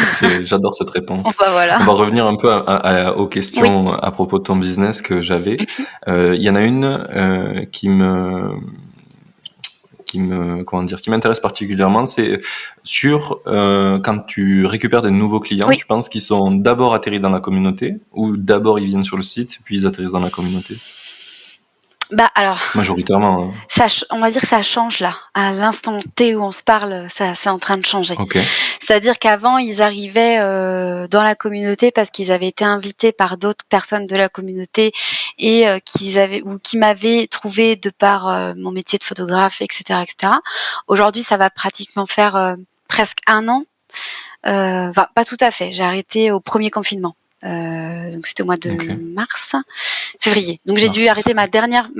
J'adore cette réponse. Enfin, voilà. On va revenir un peu aux Oui. questions à propos de ton business que j'avais. Il y en a une qui m'intéresse particulièrement, c'est sur quand tu récupères des nouveaux clients, Oui. tu penses qu'ils sont d'abord atterris dans la communauté, ou d'abord ils viennent sur le site puis ils atterrissent dans la communauté? Bah alors, Majoritairement, hein. on va dire que ça change là. À l'instant T où on se parle, ça c'est en train de changer. Ok. C'est-à-dire qu'avant, ils arrivaient dans la communauté parce qu'ils avaient été invités par d'autres personnes de la communauté et qui m'avaient trouvé de par mon métier de photographe, etc., etc. Aujourd'hui, ça va pratiquement faire presque un an. Enfin, pas tout à fait. J'ai arrêté au premier confinement. Donc c'était au mois de Ok. février. Donc j'ai dû Mars, arrêter ma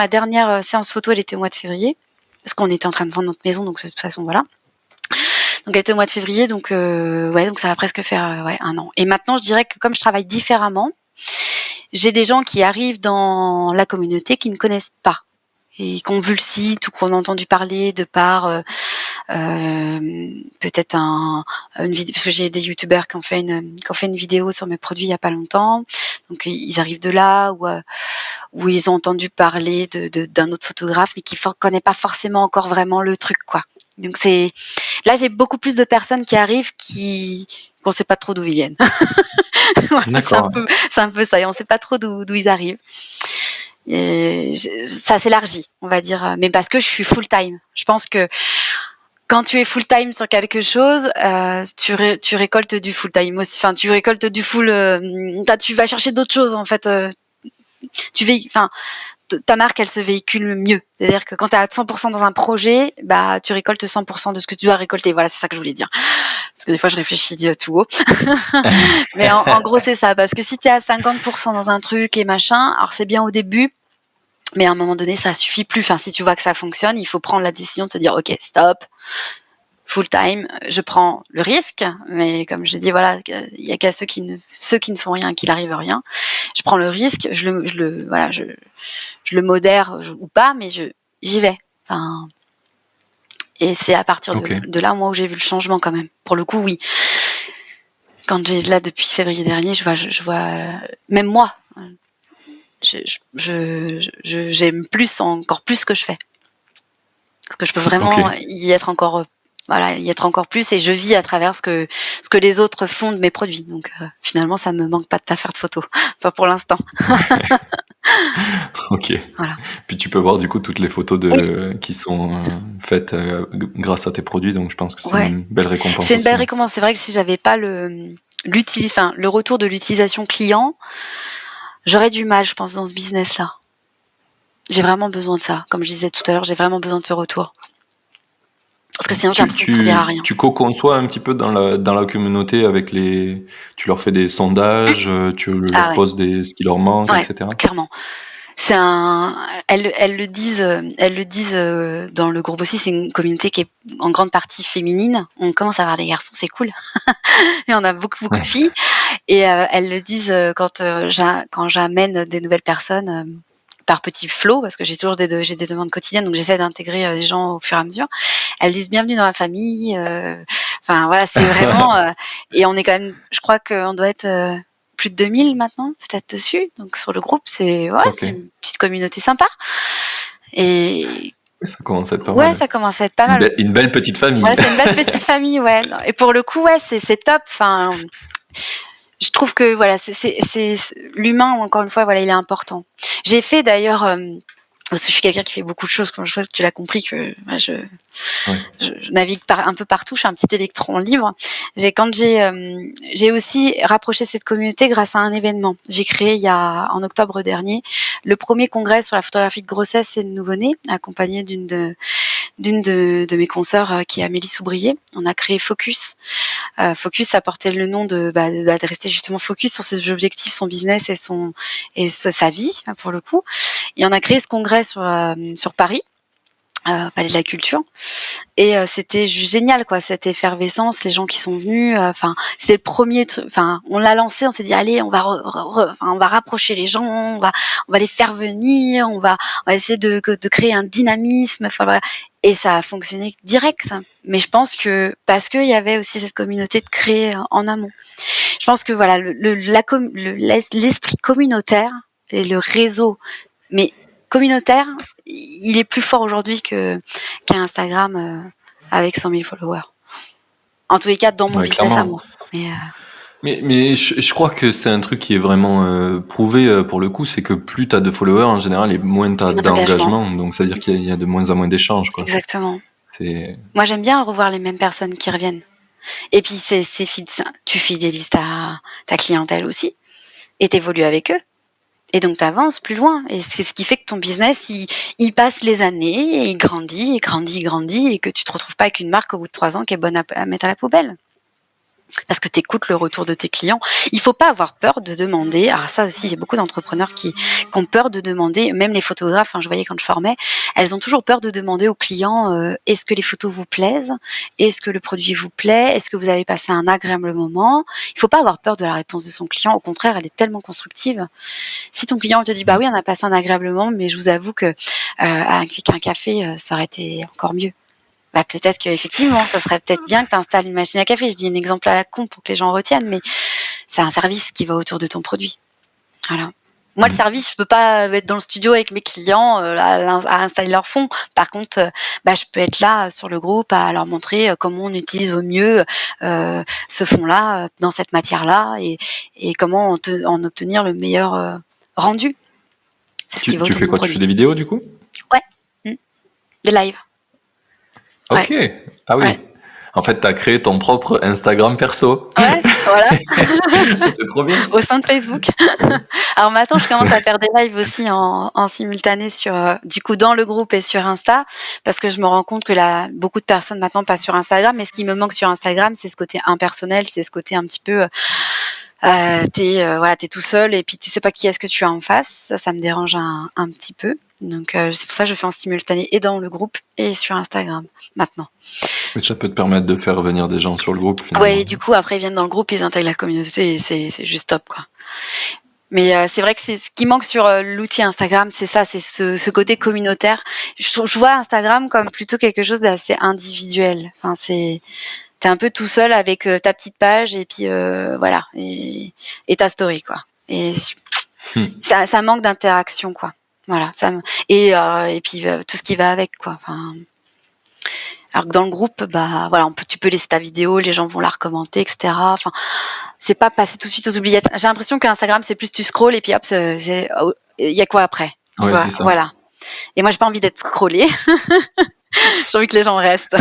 dernière séance photo. Elle était au mois de février parce qu'on était en train de vendre notre maison. Donc de toute façon, voilà. Donc elle était au mois de février, donc ouais, donc ça va presque faire ouais, un an. Et maintenant, je dirais que comme je travaille différemment, j'ai des gens qui arrivent dans la communauté qui ne connaissent pas. et qu'on vu le site ou qu'on a entendu parler de par peut-être une vidéo, parce que j'ai des youtubeurs qui ont fait une vidéo sur mes produits il y a pas longtemps, donc ils arrivent de là, ou ils ont entendu parler d'un autre photographe mais qui connaît pas forcément encore vraiment le truc, quoi. Donc là j'ai beaucoup plus de personnes qui arrivent qu'on sait pas trop d'où ils viennent. Voilà, D'accord. c'est un peu ça, et on sait pas trop d'où ils arrivent. Et ça s'élargit, on va dire, mais parce que je suis full time. Je pense que quand tu es full time sur quelque chose, tu récoltes du full time aussi. Enfin, tu récoltes du full. Tu vas chercher d'autres choses en fait. Ta marque, elle se véhicule mieux. C'est-à-dire que quand tu es à 100% dans un projet, bah tu récoltes 100% de ce que tu dois récolter. Voilà, c'est ça que je voulais dire. Parce que des fois, je réfléchis tout haut. Mais en gros, c'est ça. Parce que si tu es à 50% dans un truc et machin, alors c'est bien au début. Mais à un moment donné, ça suffit plus. Enfin, si tu vois que ça fonctionne, il faut prendre la décision de se dire, OK, stop, full time, je prends le risque. Mais comme je dis, voilà, il y a qu'à ceux qui ne font rien, qu'il arrive rien. Je prends le risque, je le modère ou pas, mais j'y vais. Enfin, et c'est à partir Ok. de là, moi, où j'ai vu le changement quand même. Pour le coup, oui. Quand depuis février dernier, je vois, même moi, j'aime encore plus ce que je fais. Parce que je peux vraiment Ok. y être encore plus, et je vis à travers ce que les autres font de mes produits. Donc finalement, ça me manque pas de pas faire de photos. Pas pour l'instant. Ok. Voilà. Puis tu peux voir du coup toutes les photos Oui, qui sont faites grâce à tes produits, donc je pense que c'est ouais. une belle récompense C'est une aussi. belle récompense. C'est vrai que si j'avais pas le retour de l'utilisation client, j'aurais du mal, je pense, dans ce business-là. J'ai vraiment besoin de ça. Comme je disais tout à l'heure, j'ai vraiment besoin de ce retour. Parce que sinon, j'ai l'impression que ça servira à rien. Tu co-conçois un petit peu dans la communauté avec tu leur fais des sondages, tu Ah leur ouais, poses ce qui leur manque, ouais, etc. clairement. Elles le disent dans le groupe aussi. C'est une communauté qui est en grande partie féminine. On commence à avoir des garçons, c'est cool. Et on a beaucoup de filles. Et elles le disent quand j'amène des nouvelles personnes par petits flots, parce que j'ai des demandes quotidiennes, donc j'essaie d'intégrer les gens au fur et à mesure. Elles disent bienvenue dans la famille. Enfin voilà, c'est vraiment. Et on est quand même, je crois qu'on doit être plus de 2000 maintenant, peut-être dessus. Donc sur le groupe, c'est Ok. une petite communauté sympa. Et Oui, ça commence à être pas ouais, mal. ça commence à être pas mal. Une belle petite famille. Ouais, c'est une belle petite famille, ouais. Non, et pour le coup, ouais, c'est top. Enfin, je trouve que voilà, c'est l'humain, encore une fois, voilà, il est important. J'ai fait d'ailleurs, parce que je suis quelqu'un qui fait beaucoup de choses, comme tu l'as compris, que voilà, Ouais. je navigue un peu partout, je suis un petit électron libre. J'ai aussi rapproché cette communauté grâce à un événement. J'ai créé en octobre dernier le premier congrès sur la photographie de grossesse et de nouveau-né, accompagné d'une de mes consoeurs qui est Amélie Soubrier. On a créé Focus. Focus, ça portait le nom de rester justement focus sur ses objectifs, son business sa vie, pour le coup. Et on a créé ce congrès sur Paris, Palais de la Culture, et c'était génial, quoi, cette effervescence, les gens qui sont venus. Enfin, c'était le premier truc. Enfin, on l'a lancé, on s'est dit allez, on va rapprocher les gens, on va les faire venir, on va essayer de créer un dynamisme. Enfin voilà. Et ça a fonctionné direct. Mais je pense que parce qu'il y avait aussi cette communauté de créer en amont. Je pense que voilà, l'esprit communautaire et le réseau, mais communautaire, il est plus fort aujourd'hui qu'un Instagram avec 100 000 followers. En tous les cas, dans mon Ouais, business à clairement. moi. Mais Mais je crois que c'est un truc qui est vraiment prouvé pour le coup, c'est que plus t'as de followers en général et moins t'as moins d'engagement. d'engagement, donc ça veut dire qu'il y a de moins en moins d'échanges, quoi. Exactement. C'est Moi, j'aime bien revoir les mêmes personnes qui reviennent. Et puis, tu fidélises ta clientèle aussi. Et t'évolues avec eux. Et donc, t'avances plus loin. Et c'est ce qui fait que ton business, il passe les années et il grandit, et grandit, et grandit, et que tu te retrouves pas avec une marque au bout de 3 ans qui est bonne à mettre à la poubelle. parce que tu écoutes le retour de tes clients. Il faut pas avoir peur de demander. Alors ça aussi, il y a beaucoup d'entrepreneurs qui ont peur de demander, même les photographes, je voyais quand je formais, elles ont toujours peur de demander aux clients, est-ce que les photos vous plaisent? Est-ce que le produit vous plaît? Est-ce que vous avez passé un agréable moment? Il faut pas avoir peur de la réponse de son client. Au contraire, elle est tellement constructive. Si ton client te dit, bah oui, on a passé un agréable moment, mais je vous avoue que avec un café, ça aurait été encore mieux. Bah, peut-être qu'effectivement, ça serait peut-être bien que tu installes une machine à café. Je dis un exemple à la con pour que les gens retiennent, mais c'est un service qui va autour de ton produit. Voilà. Moi, le service, je peux pas être dans le studio avec mes clients à installer leur fond. Par contre, je peux être là sur le groupe à leur montrer comment on utilise au mieux ce fond-là dans cette matière-là et comment en obtenir le meilleur rendu. C'est ce qui va Tu autour fais de mon quoi? Tu produit. fais des vidéos du coup? Ouais, des lives. Ok. Ouais. Ah oui. Ouais. En fait, tu as créé ton propre Instagram perso. Ouais, voilà. C'est trop bien. Au sein de Facebook. Alors maintenant, je commence à faire des lives aussi en simultané sur, du coup, dans le groupe et sur Insta, parce que je me rends compte que beaucoup de personnes maintenant passent sur Instagram. Mais ce qui me manque sur Instagram, c'est ce côté impersonnel, c'est ce côté un petit peu, t'es tout seul et puis tu sais pas qui est-ce que tu as en face. Ça me dérange un petit peu. Donc c'est pour ça que je fais en simultané et dans le groupe et sur Instagram maintenant. Mais ça peut te permettre de faire venir des gens sur le groupe finalement. Ouais, et du coup après ils viennent dans le groupe, ils intègrent la communauté et c'est juste top quoi. Mais c'est vrai que c'est ce qui manque sur l'outil Instagram, c'est ça, c'est ce côté communautaire. Je vois Instagram comme plutôt quelque chose d'assez individuel. Enfin, t'es un peu tout seul avec ta petite page et puis voilà et ta story quoi. Et ça manque d'interaction quoi. Voilà, et puis tout ce qui va avec quoi. Enfin, alors que dans le groupe, bah voilà, tu peux laisser ta vidéo, les gens vont la recommander, etc. Enfin, c'est pas passer tout de suite aux oubliettes. J'ai l'impression qu'Instagram, c'est plus tu scrolles et puis hop, il y a quoi après, tu Ouais, vois, c'est ça. voilà. Et moi, j'ai pas envie d'être scrollée. J'ai envie que les gens restent.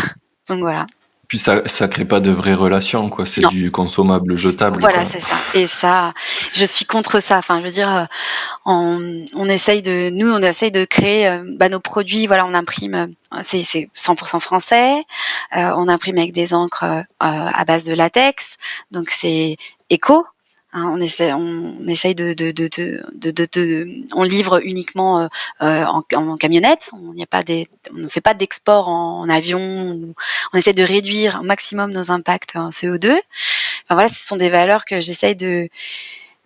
Donc voilà. Puis ça crée pas de vraies relations, quoi. C'est Non. du consommable jetable, Voilà, quoi. c'est ça. Et ça, je suis contre ça. Enfin, je veux dire, on essaye de créer nos produits. Voilà, on imprime. C'est 100% français. On imprime avec des encres à base de latex. Donc c'est éco. Hein, on essaye on livre uniquement en camionnette. On ne fait pas d'export en avion. On essaie de réduire au maximum nos impacts en CO2. Enfin voilà, ce sont des valeurs que j'essaye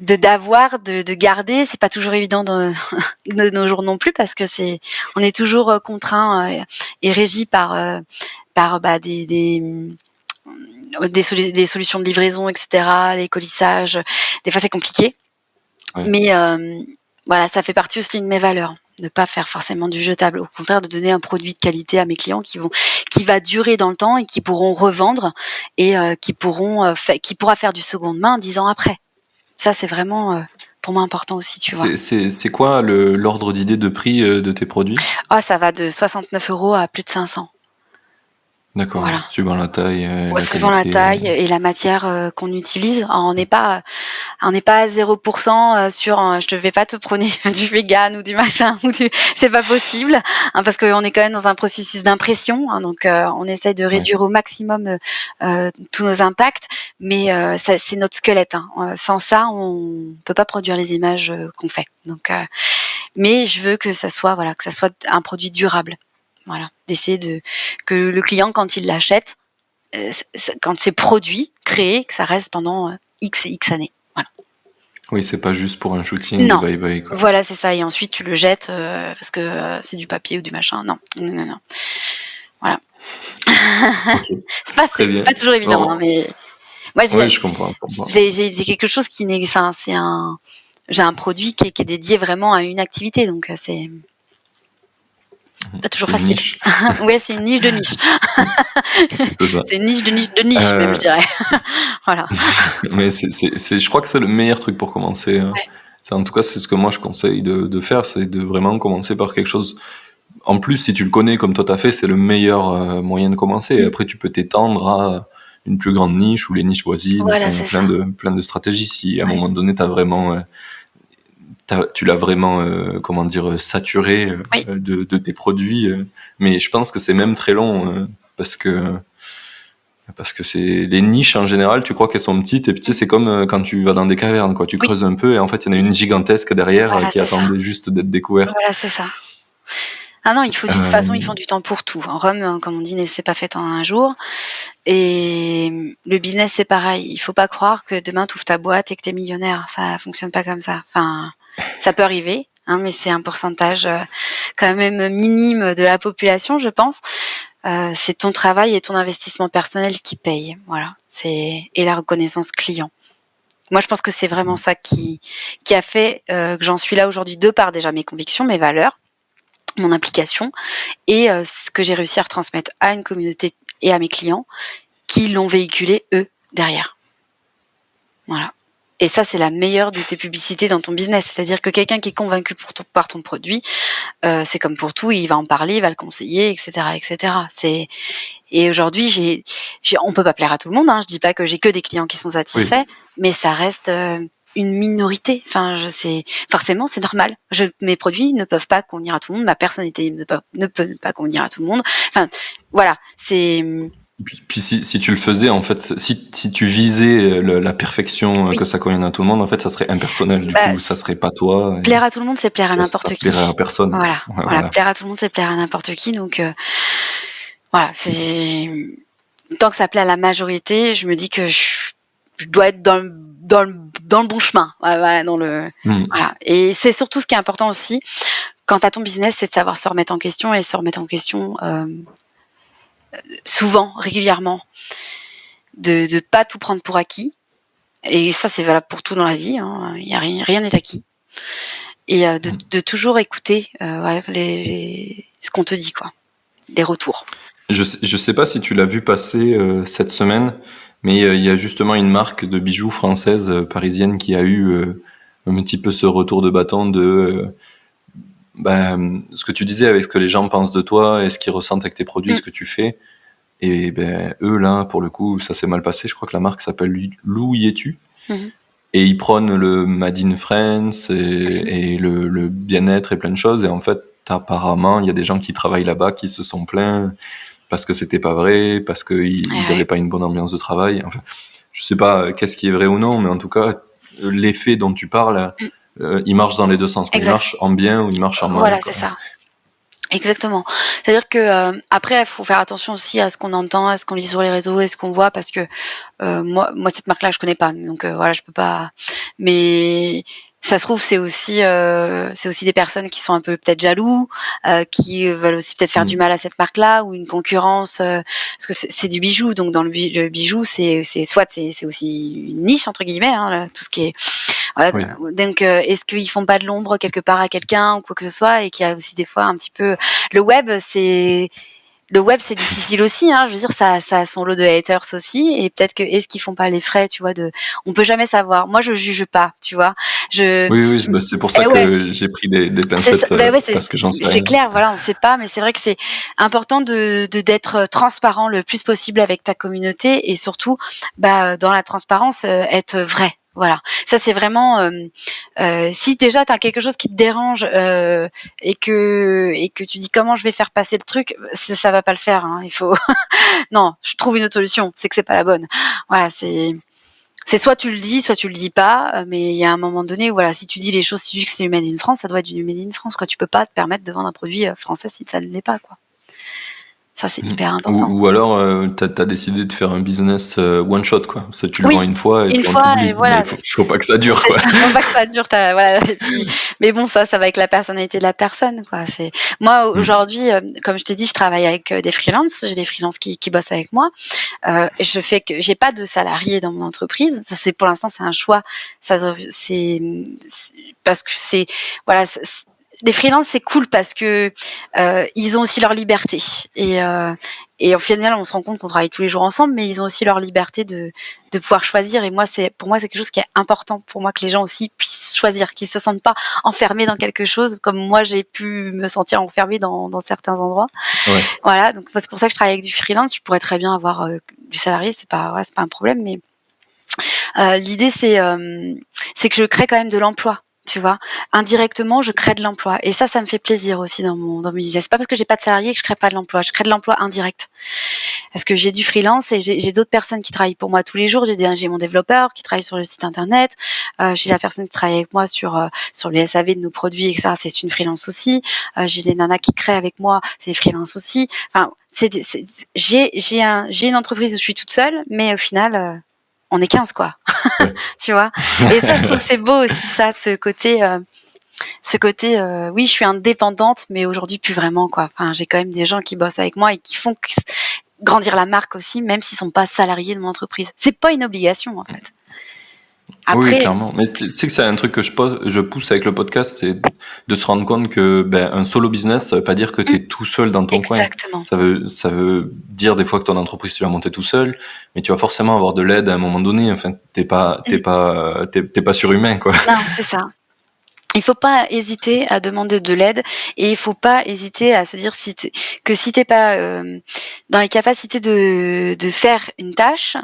d'avoir, de garder. C'est pas toujours évident de nos jours non plus parce que on est toujours contraint et régi par des solutions de livraison, etc., les colissages. Des fois, c'est compliqué. Ouais. Mais voilà, ça fait partie aussi de mes valeurs. Ne pas faire forcément du jetable. Au contraire, de donner un produit de qualité à mes clients qui va durer dans le temps et qui pourront revendre et qui pourra faire du seconde main 10 ans après. Ça, c'est vraiment pour moi important aussi, tu vois. C'est quoi l'ordre d'idée de prix de tes produits? Oh, ça va de 69 € à plus de 500. D'accord, Voilà. suivant la taille, la Suivant la qualité. taille et la matière qu'on utilise. Alors, on n'est pas à 0% sur je te vais pas te prôner du vegan ou du machin c'est pas possible parce qu'on est quand même dans un processus d'impression donc on essaye de réduire au maximum tous nos impacts mais c'est notre squelette sans ça on peut pas produire les images qu'on fait donc mais je veux que ça soit un produit durable, voilà, d'essayer que le client quand il l'achète quand c'est produit, créé, que ça reste pendant X et X années. Voilà. Oui, c'est pas juste pour un shooting Non. et bye bye, quoi. Voilà, c'est ça. Et ensuite, tu le jettes parce que c'est du papier ou du machin. Non. Voilà. Ok. C'est pas toujours évident, Bon. mais moi, Oui, je comprends. j'ai quelque chose qui n'est. Enfin, j'ai un produit qui est dédié vraiment à une activité, donc c'est pas toujours C'est une facile. niche. Ouais, c'est une niche de niche. C'est ça. C'est une niche de niche de niche, même, je dirais. Voilà. Mais je crois que c'est le meilleur truc pour commencer. Ouais. En tout cas, c'est ce que moi je conseille de faire, c'est de vraiment commencer par quelque chose. En plus, si tu le connais comme toi t'as fait, c'est le meilleur moyen de commencer. Et après, tu peux t'étendre à une plus grande niche ou les niches voisines. Voilà, Enfin, il y a plein de stratégies. Si à un moment donné, tu l'as vraiment, saturé de tes produits. Mais je pense que c'est même très long parce que Parce que c'est les niches en général, tu crois qu'elles sont petites et puis tu sais, c'est comme quand tu vas dans des cavernes, quoi. Tu Oui, creuses un peu et en fait, il y en a une gigantesque derrière voilà, qui c'est ça. attendait juste d'être découverte. Voilà, c'est ça. Ah non, de toute façon, ils font Euh, du temps pour tout. En Rome, comme on dit, ne s'est pas fait en un jour. Et le business, c'est pareil. Il faut pas croire que demain, tu ouvres ta boîte et que tu es millionnaire. Ça fonctionne pas comme ça. Enfin, ça peut arriver, hein, mais c'est un pourcentage quand même minime de la population, je pense. C'est ton travail et ton investissement personnel qui paye. Voilà. Et la reconnaissance client. Moi, je pense que c'est vraiment ça qui a fait que j'en suis là aujourd'hui, de par déjà mes convictions, mes valeurs, mon implication, et ce que j'ai réussi à retransmettre à une communauté et à mes clients qui l'ont véhiculé eux derrière. Voilà. Et ça, c'est la meilleure de tes publicités dans ton business. C'est-à-dire que quelqu'un qui est convaincu par ton produit, c'est comme pour tout, il va en parler, il va le conseiller, etc., etc. Et aujourd'hui, on peut pas plaire à tout le monde. Hein. Je dis pas que j'ai que des clients qui sont oui. satisfaits, mais ça reste une minorité. Enfin, forcément, c'est normal. Mes produits ne peuvent pas convenir à tout le monde. Ma personnalité ne peut pas convenir à tout le monde. Enfin, voilà. Puis si tu le faisais, en fait, si tu visais la perfection, Oui. que ça convienne à tout le monde, en fait, ça serait impersonnel. Du Bah, coup, ça serait pas toi. Et plaire à tout le monde, c'est plaire à ça n'importe plairait à qui. personne. Voilà. Ouais, Voilà. voilà. Plaire à tout le monde, c'est plaire à n'importe qui. Donc, voilà. Tant que ça plaît à la majorité, je me dis que je dois être dans le bon chemin. Voilà, Mm. voilà. Et c'est surtout ce qui est important aussi quand tu as ton business, c'est de savoir se remettre en question et se remettre en question souvent, régulièrement, de pas tout prendre pour acquis. Et ça, c'est valable pour tout dans la vie. Hein. Y a rien n'est acquis. Et de toujours écouter ce qu'on te dit, quoi, les retours. Je sais pas si tu l'as vu passer cette semaine, mais il y a justement une marque de bijoux française parisienne qui a eu un petit peu ce retour de bâton de ce que tu disais avec ce que les gens pensent de toi et ce qu'ils ressentent avec tes produits, Mm. ce que tu fais. Et eux là, pour le coup, ça s'est mal passé. Je crois que la marque s'appelle Lou Yetu. Mhm. Et ils prônent le Made in France et le bien-être et plein de choses. Et en fait, apparemment, il y a des gens qui travaillent là-bas qui se sont plaints parce que c'était pas vrai, parce qu'ils avaient Ouais. pas une bonne ambiance de travail. Enfin, je sais pas qu'est-ce qui est vrai ou non, mais en tout cas, l'effet dont tu parles, Mm. il marche dans les deux sens, quoi. Il Exact. marche en bien ou il marche en Voilà, mal, c'est quoi. ça. Exactement. C'est-à-dire que après, il faut faire attention aussi à ce qu'on entend, à ce qu'on lit sur les réseaux et ce qu'on voit, parce que moi cette marque-là, je connais pas, donc voilà, je peux pas. Mais ça se trouve, c'est aussi des personnes qui sont un peu peut-être jaloux, qui veulent aussi peut-être faire du Mm. mal à cette marque-là, ou une concurrence, parce que c'est du bijou, donc dans le bijou, c'est aussi une niche entre guillemets, hein, là, tout ce qui est voilà. Oui. Donc, est-ce qu'ils font pas de l'ombre quelque part à quelqu'un ou quoi que ce soit, et qu'il y a aussi des fois un petit peu le web, c'est difficile aussi, hein. Je veux dire, ça a son lot de haters aussi, et peut-être que est-ce qu'ils font pas les frais, tu vois, on peut jamais savoir. Moi, je juge pas, tu vois. Je, Oui, oui, c'est pour ça eh ouais. que j'ai pris des C'est ça, pincettes bah ouais, parce que j'en sais c'est rien. clair, voilà, on sait pas, mais c'est vrai que c'est important d'être transparent le plus possible avec ta communauté, et surtout, dans la transparence, être vrai. Voilà. Ça, c'est vraiment, si déjà tu as quelque chose qui te dérange, et que tu dis: «Comment je vais faire passer le truc?» Ça va pas le faire, hein. Il faut non, je trouve une autre solution, c'est que c'est pas la bonne. Voilà, c'est soit tu le dis, soit tu le dis pas, mais il y a un moment donné où voilà, si tu dis les choses, si tu dis que c'est du made in France, ça doit être du made in France, quoi. Tu peux pas te permettre de vendre un produit français si ça ne l'est pas, quoi. Ça, c'est Mm. hyper important. Ou alors, t'as décidé de faire un business one shot, quoi. Ça, tu le Oui, vends une fois et une puis on fois, et t'oublie. Mais voilà. faut pas que ça dure, quoi. Faut pas que ça dure, voilà. Et puis, mais bon, ça va avec la personnalité de la personne, quoi. Moi Mm. aujourd'hui, comme je t'ai dit, je travaille avec des freelances. J'ai des freelances qui bossent avec moi. Je fais que j'ai pas de salariés dans mon entreprise. Ça, pour l'instant, c'est un choix. C'est parce que voilà. Les freelances, c'est cool parce que ils ont aussi leur liberté, et au final, on se rend compte qu'on travaille tous les jours ensemble, mais ils ont aussi leur liberté de pouvoir choisir. Et pour moi, c'est quelque chose qui est important pour moi, que les gens aussi puissent choisir, qu'ils se sentent pas enfermés dans quelque chose, comme moi j'ai pu me sentir enfermée dans certains endroits. Ouais. Voilà, donc c'est pour ça que je travaille avec du freelance. Je pourrais très bien avoir du salarié, c'est pas un problème, mais l'idée c'est que je crée quand même de l'emploi. Tu vois, indirectement, je crée de l'emploi, et ça me fait plaisir aussi dans mon business. C'est pas parce que j'ai pas de salarié que je crée pas de l'emploi. Je crée de l'emploi indirect. parce que j'ai du freelance et j'ai d'autres personnes qui travaillent pour moi tous les jours. J'ai mon développeur qui travaille sur le site internet, j'ai la personne qui travaille avec moi sur les SAV de nos produits et ça, c'est une freelance aussi. J'ai les nanas qui créent avec moi, c'est des freelance aussi. Enfin, j'ai une entreprise où je suis toute seule, mais au final, on est 15 quoi. Ouais. Tu vois? Et ça, je trouve que c'est beau aussi ça, ce côté, oui, je suis indépendante, mais aujourd'hui plus vraiment quoi. Enfin, j'ai quand même des gens qui bossent avec moi et qui font grandir la marque aussi, même s'ils sont pas salariés de mon entreprise. C'est pas une obligation en fait. Oui, Après, clairement. Mais c'est que c'est un truc que je pousse avec le podcast, c'est de se rendre compte que un solo business, ça veut pas dire que tu es tout seul dans ton coin. exactement. Ça veut dire des fois que ton entreprise, tu vas monter tout seul, mais tu vas forcément avoir de l'aide à un moment donné. Enfin, t'es pas surhumain, quoi. Non, c'est ça. Il faut pas hésiter à demander de l'aide et il faut pas hésiter à se dire que si t'es pas dans les capacités de faire une tâche,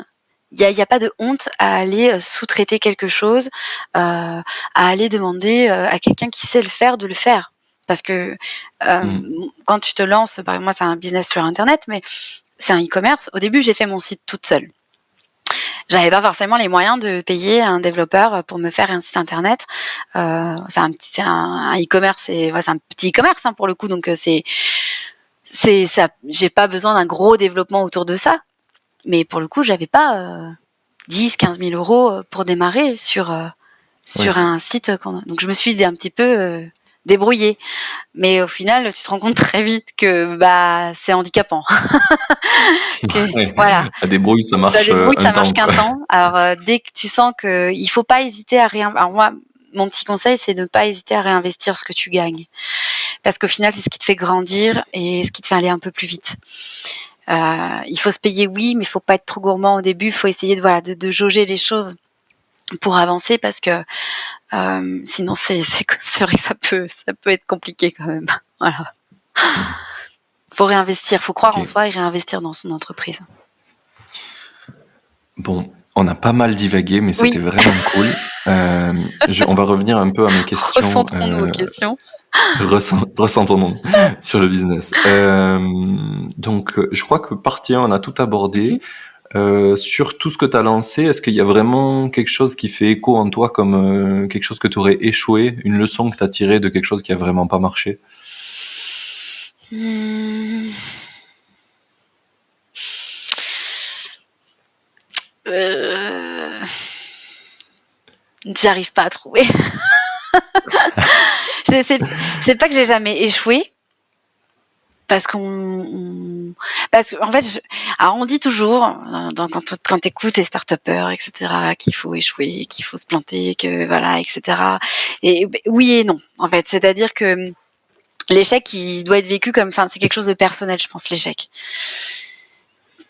il y a pas de honte à aller sous-traiter quelque chose, à aller demander à quelqu'un qui sait le faire de le faire. Parce que Mm. quand tu te lances, par exemple, moi c'est un business sur internet, mais c'est un e-commerce. Au début, j'ai fait mon site toute seule. J'avais pas forcément les moyens de payer un développeur pour me faire un site internet. C'est un e-commerce, c'est un petit e-commerce pour le coup, donc c'est ça. J'ai pas besoin d'un gros développement autour de ça. Mais pour le coup, j'avais pas 10-15 000 euros pour démarrer Oui. sur un site. Donc je me suis un petit peu débrouillée. Mais au final, tu te rends compte très vite que c'est handicapant. Ouais. Voilà. La débrouille, ça Ça marche débrouille, un ça marche temps, qu'un quoi. temps. Alors, dès que tu sens qu'il faut pas hésiter à alors moi, mon petit conseil, c'est de ne pas hésiter à réinvestir ce que tu gagnes. Parce qu'au final, c'est ce qui te fait grandir et ce qui te fait aller un peu plus vite. Il faut se payer, oui, mais il faut pas être trop gourmand au début. Il faut essayer de jauger les choses pour avancer parce que sinon, c'est vrai que ça peut être compliqué quand même. Voilà. Faut réinvestir, faut croire en Ok. soi et réinvestir dans son entreprise. Bon, on a pas mal divagué, mais Oui, c'était vraiment cool. On va revenir un peu à mes questions. recentrons-nous aux questions. Ressentons-nous sur le business. Donc, je crois que partie 1, on a tout abordé. Mhm. Sur tout ce que tu as lancé, est-ce qu'il y a vraiment quelque chose qui fait écho en toi comme quelque chose que tu aurais échoué, une leçon que tu as tirée de quelque chose qui a vraiment pas marché? Mmh. Heu, J'arrive pas à trouver. Je sais c'est pas que j'ai jamais échoué, parce parce qu'en fait, alors on dit toujours, quand tu écoutes les start-upers et cetera, qu'il faut échouer, qu'il faut se planter, que voilà et cetera et oui et non, en fait. C'est-à-dire que, l'échec, il doit être vécu comme c'est quelque chose de personnel, je pense, l'échec.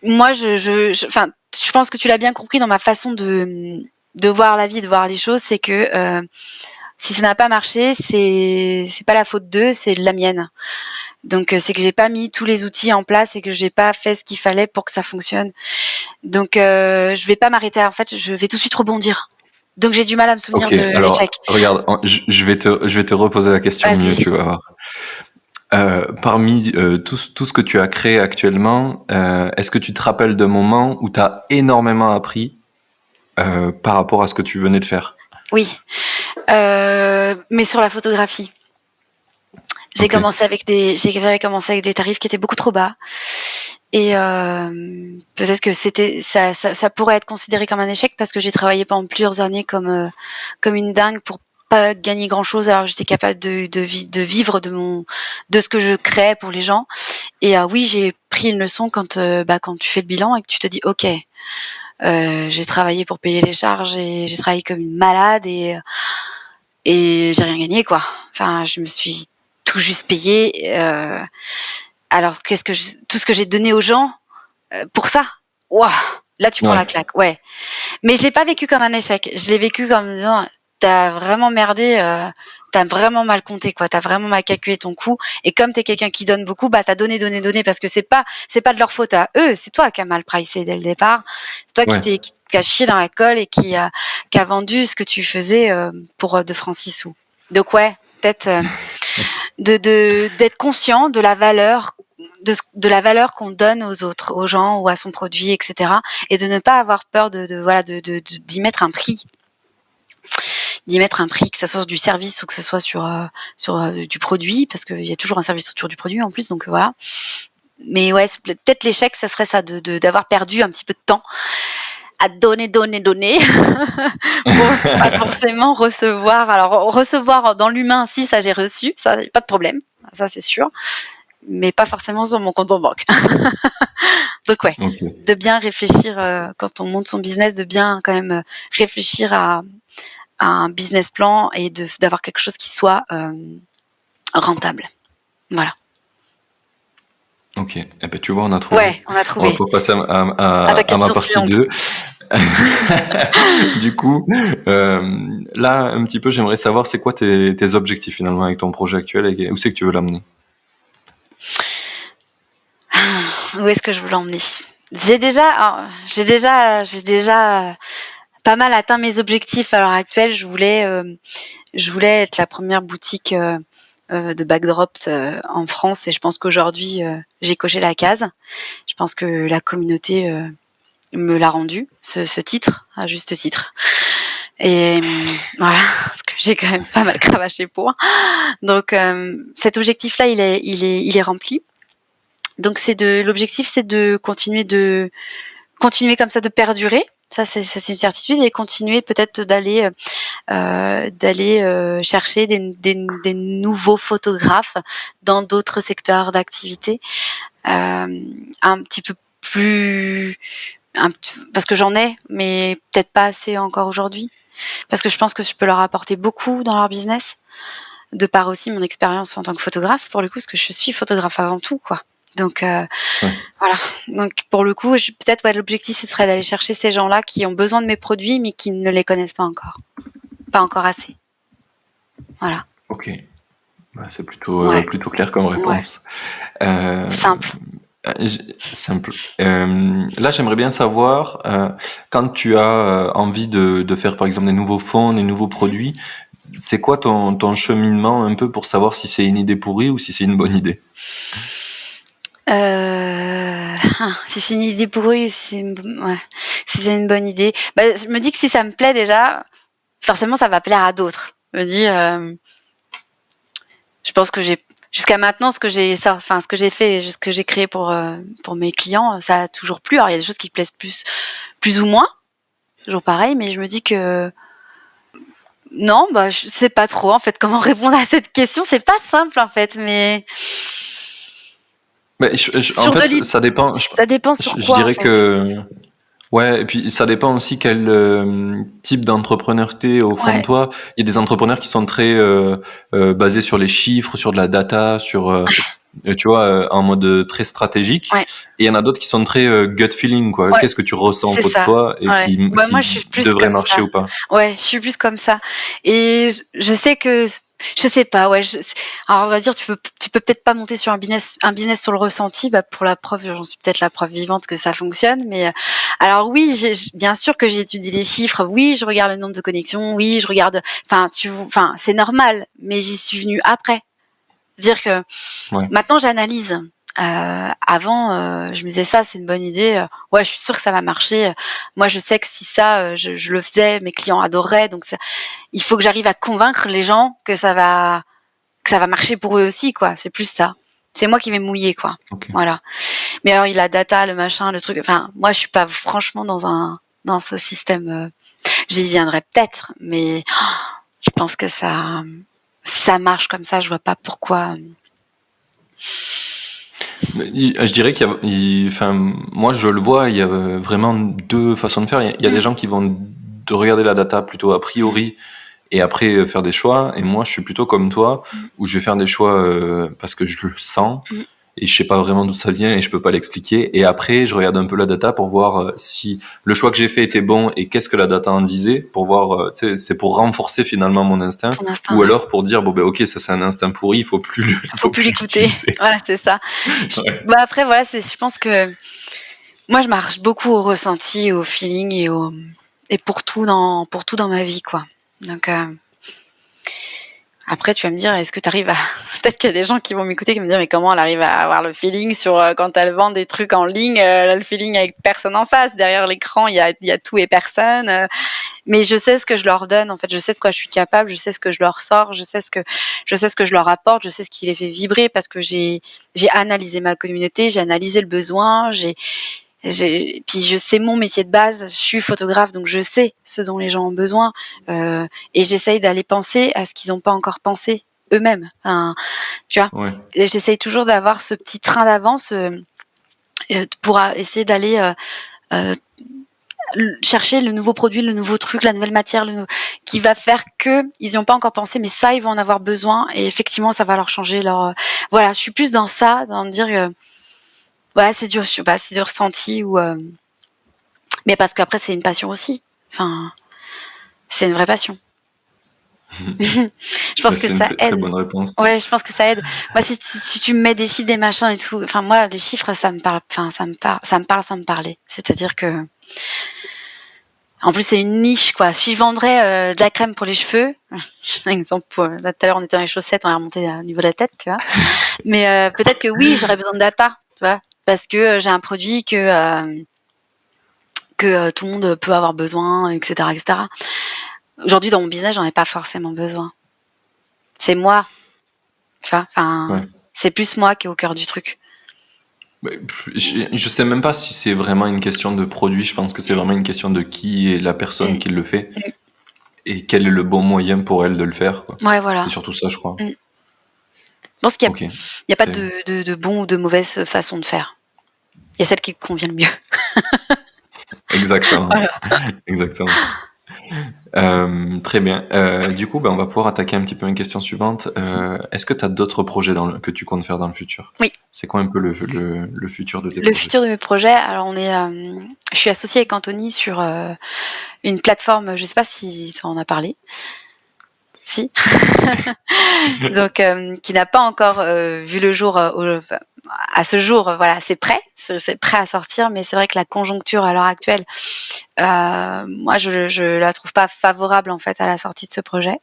Moi, je pense que tu l'as bien compris dans ma façon de voir la vie, de voir les choses, c'est que, si ça n'a pas marché, c'est pas la faute d'eux, c'est de la mienne. Donc, c'est que j'ai pas mis tous les outils en place et que j'ai pas fait ce qu'il fallait pour que ça fonctionne. Donc, je vais pas m'arrêter. En fait, je vais tout de suite rebondir. Donc, j'ai du mal à me souvenir Ok, de alors l'échec. regarde, je vais te reposer la question mieux, Vas-y. tu vas voir. Parmi tout ce que tu as créé actuellement, est-ce que tu te rappelles d'un moment où tu as énormément appris par rapport à ce que tu venais de faire? Oui, mais sur la photographie. Ok. J'avais commencé avec des tarifs qui étaient beaucoup trop bas et peut-être que ça pourrait être considéré comme un échec parce que j'ai travaillé pendant plusieurs années comme une dingue pour pas gagner grand-chose alors que j'étais capable de vivre de ce que je créais pour les gens et oui, j'ai pris une leçon quand tu fais le bilan et que tu te dis: «OK, j'ai travaillé pour payer les charges et j'ai travaillé comme une malade et j'ai rien gagné, quoi». Enfin, je me suis tout juste payée, alors tout ce que j'ai donné aux gens, pour ça? Waouh! Là, tu prends Ouais. la claque, ouais. Mais je l'ai pas vécu comme un échec. Je l'ai vécu comme en disant: «Tu vraiment merdé, tu vraiment mal compté, quoi. Tu vraiment mal calculé ton coût et comme tu es quelqu'un qui donne beaucoup, tu donné, donné, donné parce que c'est pas de leur faute à eux, c'est toi qui as mal pricé dès le départ. C'est toi Ouais. qui t'as chié dans la colle et qui a vendu ce que tu faisais, pour, 2 francs 6 sous». Donc ouais, peut-être, d'être conscient de la valeur de la valeur qu'on donne aux autres, aux gens ou à son produit, etc. Et de ne pas avoir peur d'y mettre un prix. D'y mettre un prix, que ce soit du service ou que ce soit sur du produit, parce qu'il y a toujours un service autour du produit en plus, donc voilà. Mais ouais, peut-être l'échec, ça serait ça, d'avoir perdu un petit peu de temps à donner pour pas forcément recevoir. Alors recevoir dans l'humain, si ça j'ai reçu, ça pas de problème, ça c'est sûr, mais pas forcément sur mon compte en banque. Donc ouais, Ok. de bien réfléchir quand on monte son business, de bien quand même réfléchir à un business plan et d'avoir quelque chose qui soit rentable. Voilà. Ok. Eh ben, tu vois, on a trouvé. Ouais, on a On va trouvé. pouvoir passer À ta à ma question partie suivante. 2. Du coup, là, un petit peu, j'aimerais savoir c'est quoi tes objectifs finalement avec ton projet actuel et où c'est que tu veux l'amener? Où est-ce que je veux l'emmener? J'ai déjà pas mal atteint mes objectifs à l'heure actuelle. Je voulais être la première boutique de backdrops en France, et je pense qu'aujourd'hui j'ai coché la case. Je pense que la communauté me l'a rendu ce titre, à juste titre. Et voilà, parce que j'ai quand même pas mal cravaché pour. Donc cet objectif-là, il est rempli. Donc l'objectif, c'est de continuer comme ça, de perdurer. Ça, c'est une certitude, et continuer peut-être d'aller chercher des nouveaux photographes dans d'autres secteurs d'activité, un petit peu plus, parce que j'en ai, mais peut-être pas assez encore aujourd'hui. Parce que je pense que je peux leur apporter beaucoup dans leur business, de par aussi mon expérience en tant que photographe, pour le coup, parce que je suis photographe avant tout, quoi. Donc Ouais. voilà. Donc pour le coup, peut-être l'objectif, ce serait d'aller chercher ces gens-là qui ont besoin de mes produits, mais qui ne les connaissent pas encore. Pas encore assez. Voilà. Ok. Bah, c'est Ouais. plutôt clair comme Ouais. réponse. Euh, Simple. Simple. Là, j'aimerais bien savoir, quand tu as envie de faire par exemple des nouveaux fonds, des nouveaux produits, c'est quoi ton cheminement un peu pour savoir si c'est une idée pourrie ou si c'est une bonne idée? Si c'est une idée pourrie, ouais. Si c'est une bonne idée, bah, je me dis que si ça me plaît déjà, forcément ça va plaire à d'autres. Je me dis, je pense que jusqu'à maintenant, ce que j'ai fait, ce que j'ai créé pour mes clients, ça a toujours plu. Alors il y a des choses qui plaisent plus ou moins, toujours pareil, mais je me dis que non, bah je sais pas trop en fait comment répondre à cette question. C'est pas simple en fait, mais Mais en sur de fait, l'idée, ça dépend. ça dépend sur Je quoi en dirais fait. que ouais, et puis ça dépend aussi quel type d'entrepreneur t'es au fond de Ouais, toi. Il y a des entrepreneurs qui sont très basés sur les chiffres, sur de la data, sur tu vois, en mode très stratégique. ouais, Et il y en a d'autres qui sont très gut feeling, quoi. ouais, Qu'est-ce que tu ressens au c'est fond de ça. toi et Ouais. Bah moi qui je suis plus devrait comme marcher ça. ou pas. Ouais, je suis plus comme ça. Et je sais que, je sais pas, ouais. Alors on va dire, tu peux peut-être pas monter sur un business sur le ressenti. Bah pour la preuve, j'en suis peut-être la preuve vivante que ça fonctionne. Mais alors oui, bien sûr que j'ai étudié les chiffres. Oui, je regarde le nombre de connexions. Oui, je regarde. Enfin, c'est normal. Mais j'y suis venue après. C'est-à-dire que Ouais. maintenant j'analyse. Avant, je me disais ça, c'est une bonne idée. Ouais, je suis sûre que ça va marcher. Moi, je sais que si ça, je le faisais, mes clients adoreraient. Donc, il faut que j'arrive à convaincre les gens que ça va marcher pour eux aussi, quoi. C'est plus ça. C'est moi qui vais mouiller, quoi. Ok. Voilà. Mais alors, il a data, le machin, le truc. Enfin, moi, je suis pas franchement dans ce système. J'y viendrai peut-être, mais je pense que ça marche comme ça. Je vois pas pourquoi. Mais je dirais enfin, moi je le vois, il y a vraiment deux façons de faire. Il y a des gens qui vont de regarder la data plutôt a priori et après faire des choix. Et moi je suis plutôt comme toi Mm, où je vais faire des choix parce que je le sens mm. et je sais pas vraiment d'où ça vient et je peux pas l'expliquer. Et après je regarde un peu la data pour voir si le choix que j'ai fait était bon et qu'est-ce que la data en disait pour voir. Tu sais, c'est pour renforcer finalement mon instinct Ton instinct, ou ouais. alors pour dire bon ben ok ça c'est un instinct pourri, il faut plus Faut faut plus plus l'écouter. l'utiliser. Voilà, c'est ça. Ouais. Bah après, voilà, je pense que moi, je marche beaucoup au ressenti, au feeling et pour tout dans ma vie, quoi. Donc après, tu vas me dire, est-ce que tu arrives à peut-être qu'il y a des gens qui vont m'écouter qui vont me dire: «Mais comment elle arrive à avoir le feeling sur, quand elle vend des trucs en ligne, elle a le feeling avec personne en face. Derrière l'écran, il y a tout et personne», mais je sais ce que je leur donne, en fait. Je sais de quoi je suis capable, je sais ce que je leur sors, je sais ce que je leur apporte, je sais ce qui les fait vibrer parce que j'ai analysé ma communauté, j'ai analysé le besoin, puis je sais mon métier de base, je suis photographe, donc je sais ce dont les gens ont besoin, et j'essaye d'aller penser à ce qu'ils n'ont pas encore pensé eux-mêmes. Enfin, tu vois? Ouais. Et j'essaye toujours d'avoir ce petit train d'avance, pour essayer d'aller, heu, chercher le nouveau produit, le nouveau truc, la nouvelle matière, qui va faire qu'ils n'y ont pas encore pensé, mais ça, ils vont en avoir besoin et effectivement, ça va leur changer leur, voilà, je suis plus dans ça, dans me dire, ouais, c'est du ressenti ou, mais parce qu'après c'est une passion aussi. Enfin, c'est une vraie passion. Je pense que C'est une ça très, très aide. bonne réponse. Ouais, je pense que ça aide. Moi, si tu me mets des chiffres, des machins et tout, enfin moi, les chiffres, ça me parle, enfin ça me parlait. C'est-à-dire que, en plus, c'est une niche, quoi. Si je vendrais, de la crème pour les cheveux, un exemple, là tout à l'heure on était dans les chaussettes, on est remonté au niveau de la tête, tu vois? Mais, peut-être que oui, j'aurais besoin de data, tu vois? Parce que, j'ai un produit que tout le monde peut avoir besoin, et cetera, et cetera. Aujourd'hui, dans mon business, j'en ai pas forcément besoin. C'est moi, tu vois? Enfin, Ouais. c'est plus moi qui est au cœur du truc. Je sais même pas si c'est vraiment une question de produit. Je pense que c'est vraiment une question de qui est la personne Mmh, qui le fait mmh. et quel est le bon moyen pour elle de le faire, quoi. Ouais, C'est voilà. surtout ça, je crois. Mmh. Je pense qu'il y a Ok. il y a pas Très- de bon ou de mauvaise façon de faire. Il y a celle qui te convient le mieux. Exactement. Voilà. Exactement. Très bien. Du coup, ben, on va pouvoir attaquer un petit peu une question suivante. Est-ce que tu as d'autres projets que tu comptes faire dans le futur? Oui, C'est quoi un peu le futur de tes le projets? futur de mes projets, alors je suis associée avec Anthony sur, une plateforme, je sais pas si tu en as parlé? Si? Donc, qui n'a pas encore, vu le jour, enfin, à ce jour, voilà, c'est prêt, c'est prêt à sortir, mais c'est vrai que la conjoncture à l'heure actuelle, moi je la trouve pas favorable en fait à la sortie de ce projet.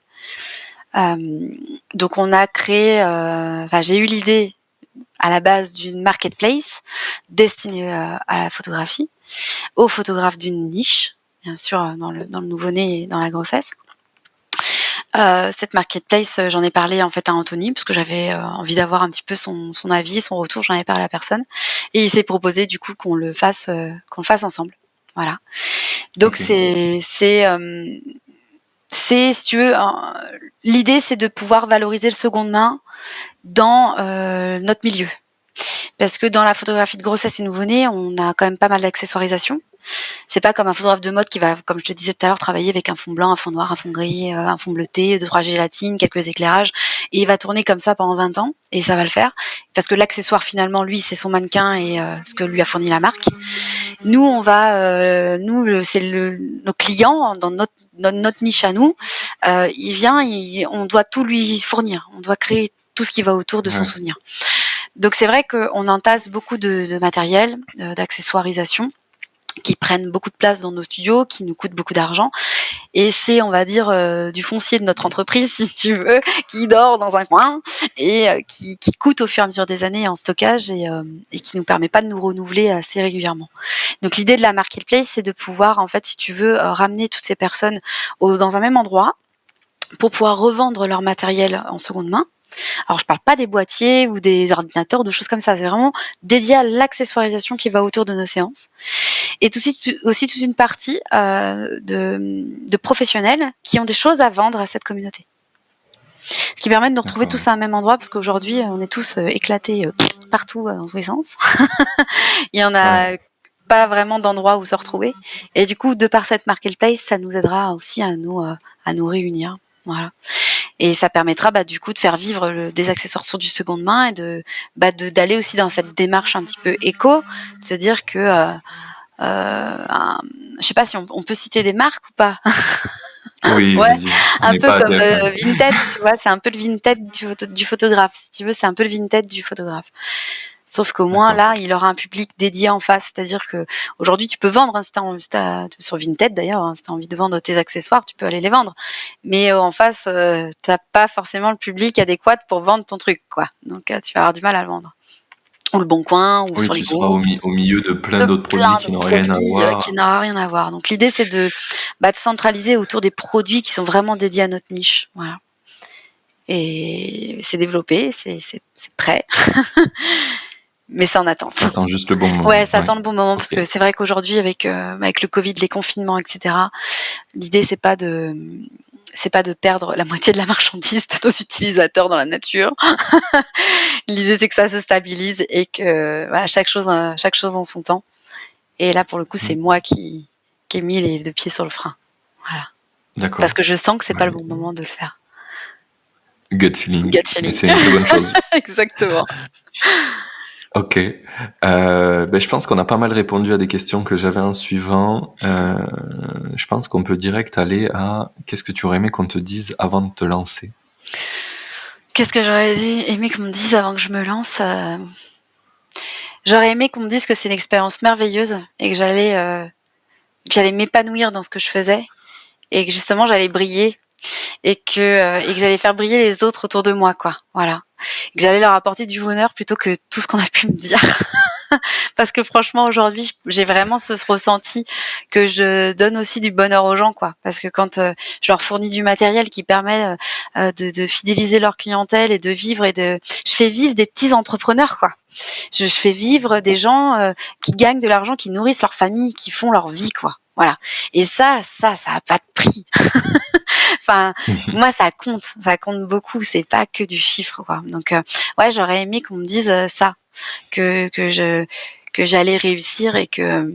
Hem, donc on a créé, enfin j'ai eu l'idée à la base d'une marketplace destinée, à la photographie, aux photographes d'une niche, bien sûr, dans le nouveau-né et dans la grossesse. Cette marketplace, j'en ai parlé en fait à Anthony parce que j'avais, envie d'avoir un petit peu son avis, son retour. J'en avais parlé à la personne et il s'est proposé du coup qu'on le fasse ensemble. Voilà. Donc Ok. c'est si tu veux l'idée c'est de pouvoir valoriser le seconde main dans, notre milieu. Parce que dans la photographie de grossesse et nouveau-né, on a quand même pas mal d'accessoirisation. C'est pas comme un photographe de mode qui va, comme je te disais tout à l'heure, travailler avec un fond blanc, un fond noir, un fond gris, un fond bleuté, 2-3 gélatines, quelques éclairages et il va tourner comme ça pendant 20 ans et ça va le faire. Parce que l'accessoire finalement, lui, c'est son mannequin et ce que lui a fourni la marque. Nous, on va, nous, c'est nos clients dans notre niche à nous, il vient, on doit tout lui fournir. On doit créer tout ce qui va autour de son Ouais. souvenir. Donc c'est vrai qu'on entasse beaucoup de matériel, d'accessoirisation qui prennent beaucoup de place dans nos studios, qui nous coûtent beaucoup d'argent. Et c'est, on va dire, du foncier de notre entreprise, si tu veux, qui dort dans un coin et qui coûte au fur et à mesure des années en stockage et qui nous permet pas de nous renouveler assez régulièrement. Donc l'idée de la marketplace, c'est de pouvoir, en fait, si tu veux, ramener toutes ces personnes dans un même endroit pour pouvoir revendre leur matériel en seconde main. Alors je parle pas des boîtiers ou des ordinateurs, de choses comme ça, c'est vraiment dédié à l'accessoirisation qui va autour de nos séances. Et aussi toute une partie de professionnels qui ont des choses à vendre à cette communauté. Ce qui permet de nous retrouver D'accord. tous à un même endroit parce qu'aujourd'hui on est tous éclatés partout dans tous les sens. Il y en Ouais. a pas vraiment d'endroit où se retrouver. Et du coup, de par cette marketplace, ça nous aidera aussi à nous réunir. Voilà. Et ça permettra du coup de faire vivre des accessoires sur du seconde main et d'aller aussi dans cette démarche un petit peu éco, de se dire que je sais pas si on peut citer des marques ou pas. Oui, Ouais, vas-y. On un n'est peu pas à comme TF1. Vinted, tu vois, c'est un peu le Vinted du photographe. Si tu veux, c'est un peu le Vinted du photographe. Sauf qu'au moins D'accord. là, il aura un public dédié en face. C'est-à-dire qu'aujourd'hui, tu peux vendre, hein, sur Vinted d'ailleurs, hein, si tu as envie de vendre tes accessoires, tu peux aller les vendre. Mais en face, tu pas forcément le public adéquat pour vendre ton truc, quoi. Donc tu vas avoir du mal à le vendre. Ou Le Bon Coin, ou Oui, sur les tu seras au groupes, au milieu de plein de d'autres produits plein qui de n'ont rien à produits, voir. qui n'aura rien à voir. Donc l'idée, c'est de centraliser autour des produits qui sont vraiment dédiés à notre niche. Voilà. Et c'est développé, c'est prêt, mais c'est en attente. Ça attend juste le bon Ouais, moment. ça Ouais. attend le bon moment parce OK. que c'est vrai qu'aujourd'hui avec le Covid, les confinements et cetera, l'idée c'est pas de perdre la moitié de la marchandise de nos utilisateurs dans la nature. L'idée, c'est que ça se stabilise et que, voilà, chaque chose en son temps. Et là, pour le coup, c'est Mmh. moi qui ai mis les 2 pieds sur le frein. Voilà. Parce D'accord. que je sens que c'est pas le Ouais. bon moment de le faire. Gut feeling, Gut mais feeling. c'est une très bonne chose. Exactement. OK. Je pense qu'on a pas mal répondu à des questions que j'avais en suivant. Je pense qu'on peut direct aller à qu'est-ce que tu aurais aimé qu'on te dise avant de te lancer? Qu'est-ce que j'aurais aimé qu'on me dise avant que je me lance? J'aurais aimé qu'on me dise que c'est une expérience merveilleuse et que j'allais m'épanouir dans ce que je faisais et que justement j'allais briller et que j'allais faire briller les autres autour de moi, quoi. Voilà. Que j'allais leur apporter du bonheur plutôt que tout ce qu'on a pu me dire. Parce que franchement, aujourd'hui, j'ai vraiment ce ressenti que je donne aussi du bonheur aux gens, quoi. Parce que quand je leur fournis du matériel qui permet de fidéliser leur clientèle et de vivre je fais vivre des petits entrepreneurs, quoi. Je fais vivre des gens qui gagnent de l'argent, qui nourrissent leur famille, qui font leur vie, quoi. Voilà. Et ça a pas de prix. Enfin, moi, ça compte beaucoup. C'est pas que du chiffre, quoi. Donc, ouais, j'aurais aimé qu'on me dise ça, que j'allais réussir et que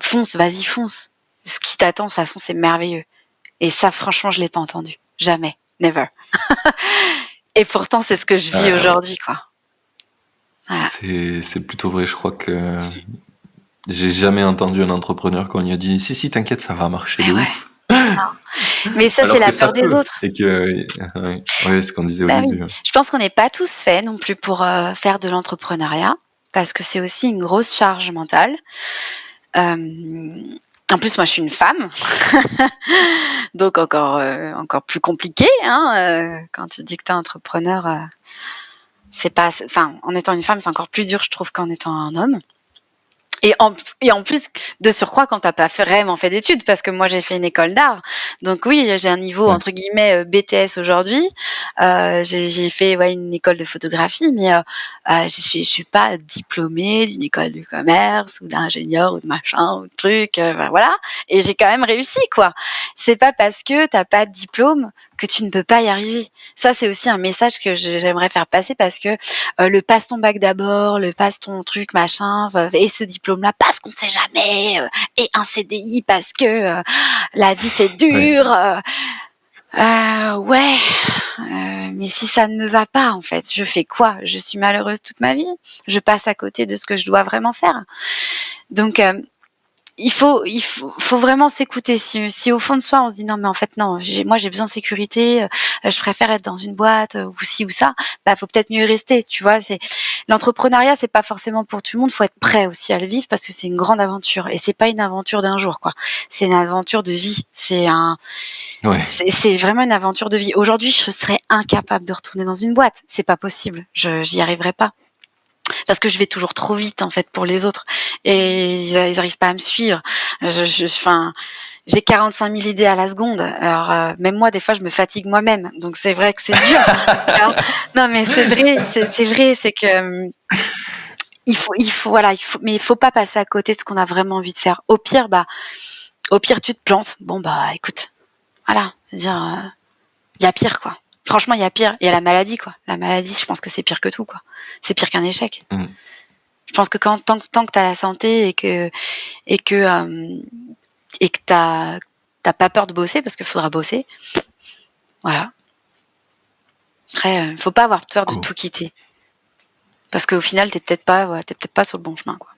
fonce, vas-y, fonce. Ce qui t'attend, de toute façon, c'est merveilleux. Et ça, franchement, je l'ai pas entendu. Jamais. Never. Et pourtant, c'est ce que je vis Ouais, aujourd'hui, quoi. Voilà. c'est plutôt vrai. Je crois que j'ai jamais entendu un entrepreneur qu'on lui a dit: «Si, si, t'inquiète, ça va marcher de Mais ouais. ouf». Mais ça, c'est Alors que la ça peur des peut autres. et que ouais, ouais, ce qu'on disait au Bah oui. début. Je pense qu'on n'est pas tous faits non plus pour faire de l'entrepreneuriat, parce que c'est aussi une grosse charge mentale. En plus, moi, je suis une femme, donc encore plus compliqué, hein, quand tu dis que tu es entrepreneur, c'est pas enfin, en étant une femme, c'est encore plus dur, je trouve, qu'en étant un homme. Et en plus, de surcroît, quand t'as pas vraiment fait d'études, parce que moi j'ai fait une école d'art, donc oui, j'ai un niveau Ouais. entre guillemets BTS aujourd'hui. J'ai fait ouais une école de photographie, mais je suis pas diplômée d'une école de commerce ou d'ingénieur ou de machin ou de truc. Ben voilà. Et j'ai quand même réussi, quoi. C'est pas parce que t'as pas de diplôme que tu ne peux pas y arriver. Ça, c'est aussi un message que j'aimerais faire passer, parce que le passe ton bac d'abord, le passe ton truc machin, et ce diplôme-là parce qu'on ne sait jamais, et un CDI parce que la vie c'est Ouais. dur. Ouais, mais si ça ne me va pas en fait, je fais quoi? Je suis malheureuse toute ma vie. Je passe à côté de ce que je dois vraiment faire. Donc faut vraiment s'écouter. Si au fond de soi, on se dit: «Non, mais en fait, non, j'ai besoin de sécurité, je préfère être dans une boîte, ou ci ou ça», bah, faut peut-être mieux y rester, tu vois? L'entrepreneuriat, c'est pas forcément pour tout le monde, faut être prêt aussi à le vivre parce que c'est une grande aventure et c'est pas une aventure d'un jour, quoi. C'est une aventure de vie. Ouais. C'est vraiment une aventure de vie. Aujourd'hui, je serais incapable de retourner dans une boîte. C'est pas possible. J'y arriverai pas. Parce que je vais toujours trop vite en fait pour les autres et ils arrivent pas à me suivre. Enfin, j'ai 45 000 idées à la seconde. Alors même moi des fois je me fatigue moi-même. Donc c'est vrai que c'est dur. Tu vois? Non mais c'est vrai, c'est vrai, c'est que mais il faut pas passer à côté de ce qu'on a vraiment envie de faire. Au pire tu te plantes. Bon bah écoute, voilà, je veux dire, il y a pire quoi. Franchement, il y a pire. Il y a la maladie quoi. La maladie, je pense que c'est pire que tout quoi. C'est pire qu'un échec. Mmh. Je pense que tant que tu as la santé et que, hem et que tu pas peur de bosser parce qu'il faudra bosser, voilà. Après, faut pas avoir peur de Cool. tout quitter parce qu'au final, tu peut-être pas sur le bon chemin, quoi.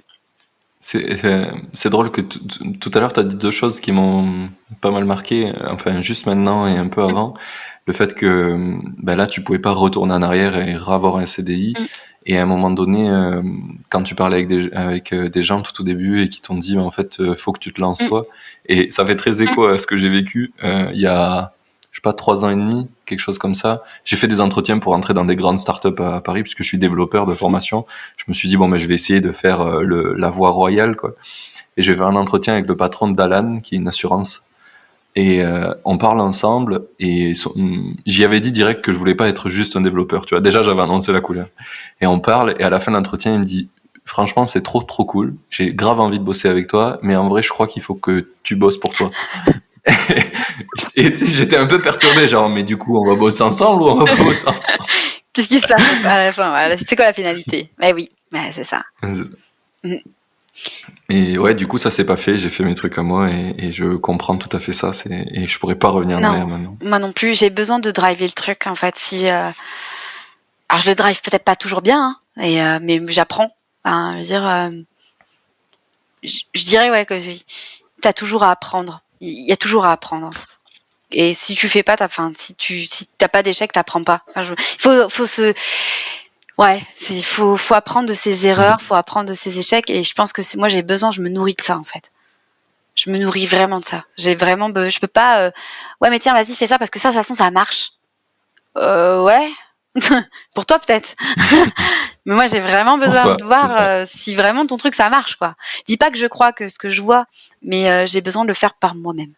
C'est drôle que tout à l'heure, tu as dit 2 choses qui m'ont pas mal marqué, enfin juste maintenant et un peu avant. le fait que là, tu pouvais pas retourner en arrière et avoir un CDI. Et à un moment donné, quand tu parlais avec des gens tout au début et qui t'ont dit, en fait, faut que tu te lances toi. Et ça fait très écho à ce que j'ai vécu il y a, je sais pas, 3 ans et demi, quelque chose comme ça. J'ai fait des entretiens pour entrer dans des grandes startups à Paris, puisque je suis développeur de formation. Je me suis dit, je vais essayer de faire la voie royale, quoi. Et j'ai fait un entretien avec le patron d'Alan, qui est une assurance. Et on parle ensemble, et j'y avais dit direct que je voulais pas être juste un développeur, tu vois. Déjà, j'avais annoncé la couleur. Et on parle, et à la fin de l'entretien, il me dit, franchement, c'est trop, trop cool. J'ai grave envie de bosser avec toi, mais en vrai, je crois qu'il faut que tu bosses pour toi. Et tu sais, j'étais un peu perturbé, genre, mais du coup, on va bosser ensemble ou on va pas bosser ensemble? Qu'est-ce qui se passe à la fin? Voilà, c'est quoi la finalité? Oui, c'est ça. Et ouais, du coup, ça s'est pas fait. J'ai fait mes trucs à moi et je comprends tout à fait ça. Et je pourrais pas revenir en arrière maintenant. Moi non plus. J'ai besoin de driver le truc, en fait. Alors, je le drive peut-être pas toujours bien, mais j'apprends. Enfin, je veux dire, je dirais que t'as toujours à apprendre. Il y a toujours à apprendre. Et si tu fais pas, si t'as pas d'échec, t'apprends pas. Enfin, faut apprendre de ses erreurs, faut apprendre de ses échecs. Et je pense que moi j'ai besoin, je me nourris de ça en fait. Je me nourris vraiment de ça. J'ai vraiment, je peux pas. Ouais, mais tiens, vas-y, fais ça parce que ça, de toute façon, ça marche. Ouais. Pour toi peut-être. Mais moi j'ai vraiment besoin de voir si vraiment ton truc ça marche quoi. Je dis pas que je crois que ce que je vois, mais j'ai besoin de le faire par moi-même.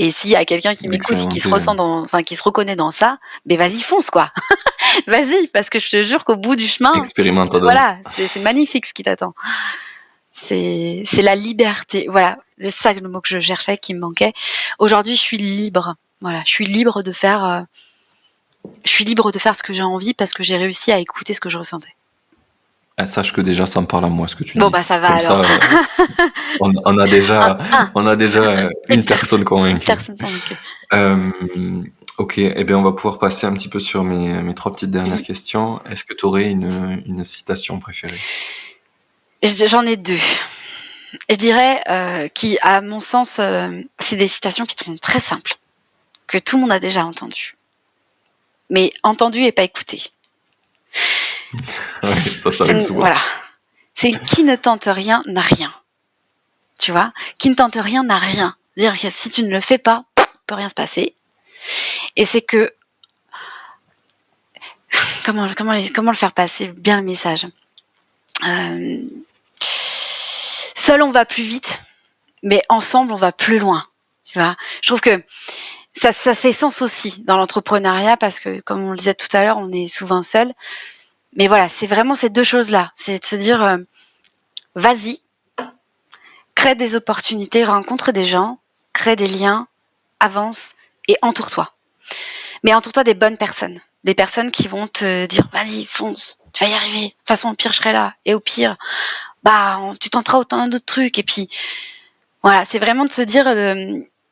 Et s'il y a quelqu'un qui m'écoute et qui se qui se reconnaît dans ça, vas-y fonce quoi. Vas-y, parce que je te jure qu'au bout du chemin, expérimente. Voilà, c'est magnifique ce qui t'attend. C'est la liberté. Voilà, c'est ça le mot que je cherchais, qui me manquait. Aujourd'hui, je suis libre. Voilà, je suis libre de faire ce que j'ai envie parce que j'ai réussi à écouter ce que je ressentais. Sache que déjà, ça me parle à moi, ce que tu dis. Ça va comme alors. Ça, on a déjà une personne convaincue. Ok, bien on va pouvoir passer un petit peu sur mes 3 petites dernières questions. Est-ce que tu aurais une citation préférée? J'en ai 2. Je dirais qui, à mon sens, c'est des citations qui sont très simples, que tout le monde a déjà entendues. Mais entendues et pas écoutées. Ouais, ça arrive souvent. Voilà. C'est qui ne tente rien n'a rien. Tu vois, qui ne tente rien n'a rien. C'est-à-dire que si tu ne le fais pas, peut rien se passer. Et c'est que comment le faire passer bien le message. Seul on va plus vite, mais ensemble on va plus loin. Tu vois, je trouve que ça fait sens aussi dans l'entrepreneuriat parce que comme on le disait tout à l'heure, on est souvent seul. Mais voilà, c'est vraiment ces 2 choses-là. C'est de se dire, vas-y, crée des opportunités, rencontre des gens, crée des liens, avance et entoure-toi. Mais entoure-toi des bonnes personnes. Des personnes qui vont te dire, vas-y, fonce, tu vas y arriver. De toute façon, au pire, je serai là. Et au pire, tu tenteras autant d'autres trucs. Et puis, voilà, c'est vraiment de se dire,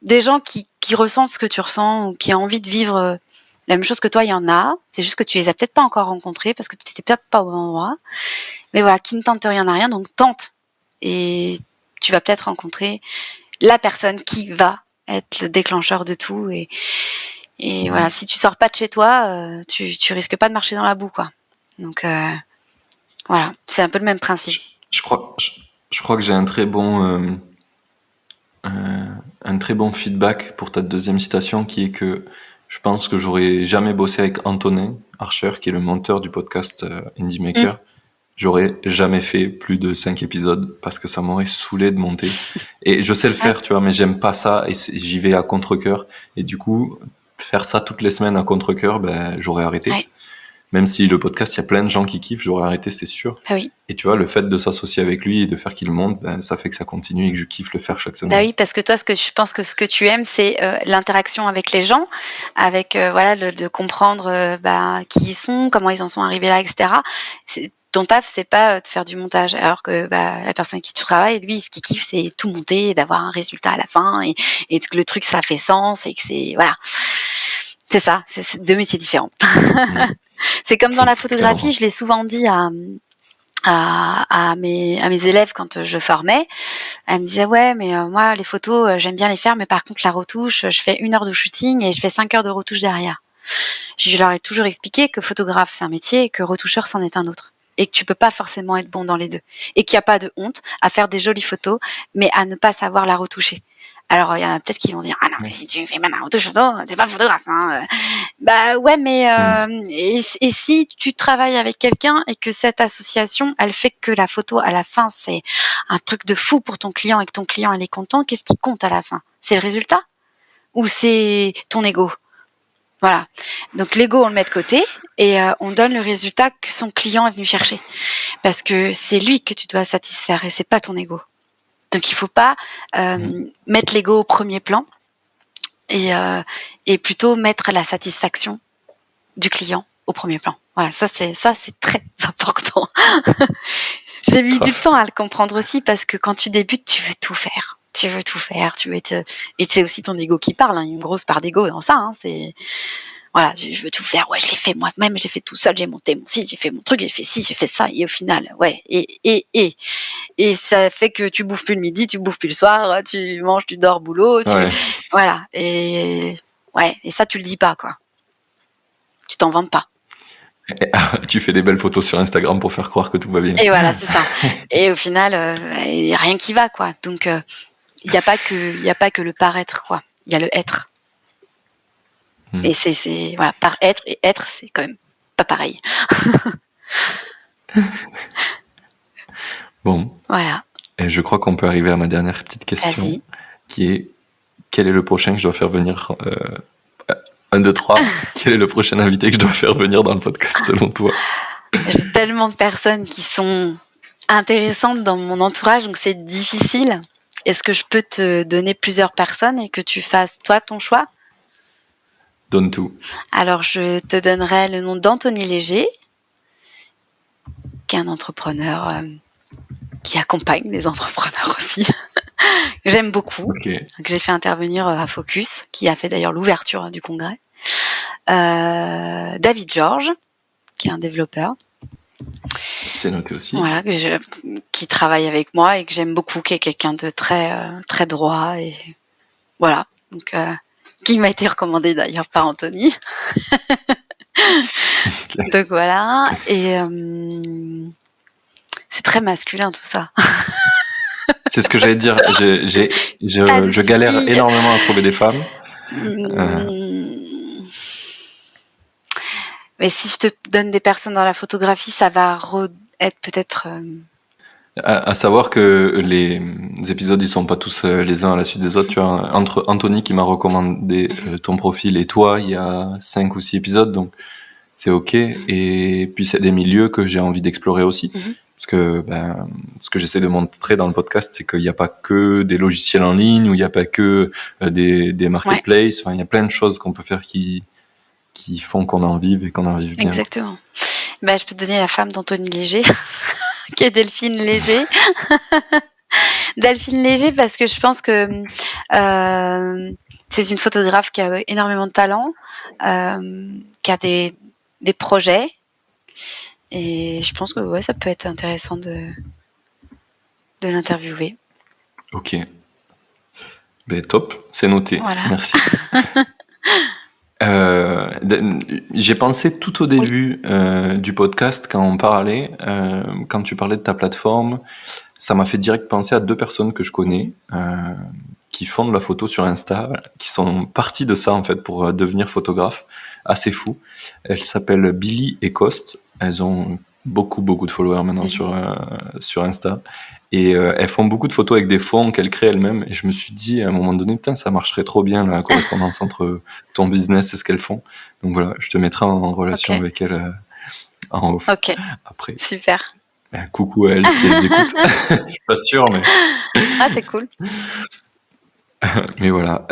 des gens qui ressentent ce que tu ressens ou qui ont envie de vivre la même chose que toi, il y en a. C'est juste que tu les as peut-être pas encore rencontrés parce que tu n'étais peut-être pas au bon endroit. Mais voilà, qui ne tente rien à rien, donc tente. Et tu vas peut-être rencontrer la personne qui va être le déclencheur de tout. Et voilà, si tu sors pas de chez toi, tu risques pas de marcher dans la boue, quoi. Donc voilà, c'est un peu le même principe. Je crois que j'ai un très bon feedback pour ta deuxième citation, qui est que je pense que j'aurais jamais bossé avec Antonin Archer, qui est le monteur du podcast Indie Maker. J'aurais jamais fait plus de 5 épisodes parce que ça m'aurait saoulé de monter. Et je sais le faire, tu vois, mais j'aime pas ça et j'y vais à contre-cœur. Et du coup, faire ça toutes les semaines à contre-cœur, j'aurais arrêté. Ouais. Même si le podcast, il y a plein de gens qui kiffent, j'aurais arrêté, c'est sûr. Oui. Et tu vois, le fait de s'associer avec lui et de faire qu'il monte, ça fait que ça continue et que je kiffe le faire chaque semaine. Oui, parce que toi, je pense que ce que tu aimes, c'est l'interaction avec les gens, avec de comprendre qui ils sont, comment ils en sont arrivés là, etc. Ton taf, c'est pas de faire du montage, alors que la personne qui tu travailles, lui, ce qu'il kiffe, c'est tout monter, d'avoir un résultat à la fin, et que le truc, ça fait sens, et que c'est voilà. C'est ça, c'est 2 métiers différents. C'est comme dans la photographie, je l'ai souvent dit à mes élèves quand je formais. Elle me disait ouais mais moi les photos j'aime bien les faire mais par contre la retouche je fais 1 heure de shooting et je fais 5 heures de retouche derrière. Je leur ai toujours expliqué que photographe c'est un métier et que retoucheur c'en est un autre et que tu peux pas forcément être bon dans les deux et qu'il y a pas de honte à faire des jolies photos mais à ne pas savoir la retoucher. Alors il y en a peut-être qui vont dire ah non mais Oui. si tu fais mal la retouche photo t'es pas photographe hein. Bah ouais, mais et si tu travailles avec quelqu'un et que cette association, elle fait que la photo à la fin, c'est un truc de fou pour ton client et que ton client il est content, qu'est-ce qui compte à la fin? C'est le résultat ou c'est ton ego? Voilà. Donc l'ego, on le met de côté et on donne le résultat que son client est venu chercher. Parce que c'est lui que tu dois satisfaire et c'est pas ton ego. Donc il faut pas mettre l'ego au premier plan et plutôt mettre la satisfaction du client au premier plan. Voilà, ça c'est très important. J'ai mis du Grave. temps à le comprendre aussi parce que quand tu débutes, tu veux tout faire. Tu veux tout faire, tu veux être et c'est aussi ton ego qui parle, hein, il y a une grosse part d'ego dans ça, hein, c'est voilà, je veux tout faire, ouais, je l'ai fait moi-même, j'ai fait tout seul, j'ai monté mon site, j'ai fait mon truc, j'ai fait ci, j'ai fait ça et au final, ouais et ça fait que tu bouffes plus le midi, tu bouffes plus le soir, tu manges, tu dors, boulot, Ouais. voilà et ouais et ça tu le dis pas quoi. Tu t'en vantes pas. Tu fais des belles photos sur Instagram pour faire croire que tout va bien. Et voilà, c'est ça. Et au final, y a rien qui va, quoi. Donc, il y a pas que le paraître, quoi. Il y a le être. Et c'est voilà, paraître et être, c'est quand même pas pareil. Bon, Voilà, et je crois qu'on peut arriver à ma dernière petite question, vas-y. qui est quel est le prochain que je dois faire venir 1, 2, 3. Quel est le prochain invité que je dois faire venir dans le podcast selon toi? J'ai tellement de personnes qui sont intéressantes dans mon entourage, donc c'est difficile. Est-ce que je peux te donner plusieurs personnes et que tu fasses, toi, ton choix? Donne tout. Alors, je te donnerai le nom d'Anthony Léger, qui est un entrepreneur, qui accompagne les entrepreneurs aussi, que j'aime beaucoup, Ok. que j'ai fait intervenir à Focus, qui a fait d'ailleurs l'ouverture du congrès. David George, qui est un développeur, C'est noté aussi. voilà, qui travaille avec moi et que j'aime beaucoup, qui est quelqu'un de très droit et voilà, donc qui m'a été recommandé d'ailleurs par Anthony. Ok. Donc voilà, et c'est très masculin tout ça. C'est ce que j'allais te dire. Pas de Je galère filles. énormément à trouver des femmes. Mais si je te donne des personnes dans la photographie, ça va être peut-être. À savoir que les épisodes ils sont pas tous les uns à la suite des autres. Tu as entre Anthony qui m'a recommandé ton profil et toi, il y a 5 ou 6 épisodes, donc c'est ok. Et puis c'est des milieux que j'ai envie d'explorer aussi. Parce que ce que j'essaie de montrer dans le podcast, c'est qu'il n'y a pas que des logiciels en ligne ou il n'y a pas que des marketplaces. Enfin, il y a plein de choses qu'on peut faire qui font qu'on en vive et qu'on en vive bien. Exactement. Je peux te donner la femme d'Anthony Léger, qui est Delphine Léger. Delphine Léger, parce que je pense que c'est une photographe qui a énormément de talent, qui a des projets. Et je pense que ouais, ça peut être intéressant de l'interviewer. Ok. Top, c'est noté. Voilà. Merci. J'ai pensé tout au début du podcast quand on parlait, quand tu parlais de ta plateforme, ça m'a fait direct penser à 2 personnes que je connais qui font de la photo sur Insta, qui sont parties de ça en fait pour devenir photographe, assez fou. Elles s'appellent Billy et Cost. Elles ont beaucoup de followers maintenant sur Insta. Et elles font beaucoup de photos avec des fonds qu'elles créent elles-mêmes. Et je me suis dit à un moment donné, putain, ça marcherait trop bien la correspondance entre ton business et ce qu'elles font. Donc voilà, je te mettrai en relation avec elles en off après. Super. Coucou à elles si elles écoutent. Je suis pas sûr, mais. Ah, c'est cool. Mais voilà.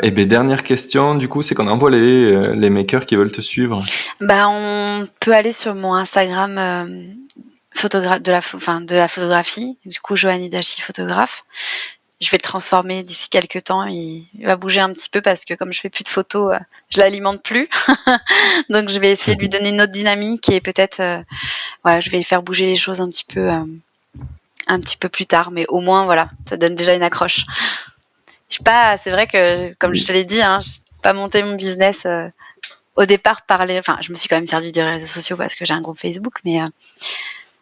Et dernière question, du coup, c'est qu'on envoie les makers qui veulent te suivre. On peut aller sur mon Instagram de la photographie, du coup Joanny Dachi photographe. je vais le transformer d'ici quelques temps. Il va bouger un petit peu parce que comme je fais plus de photos, je l'alimente plus. Donc je vais essayer de lui donner une autre dynamique et peut-être, voilà, je vais faire bouger les choses un petit peu plus tard. Mais au moins, voilà, ça donne déjà une accroche. Je sais pas, c'est vrai que, comme je te l'ai dit, hein, j'ai pas monté mon business au départ enfin, je me suis quand même servi des réseaux sociaux parce que j'ai un groupe Facebook, mais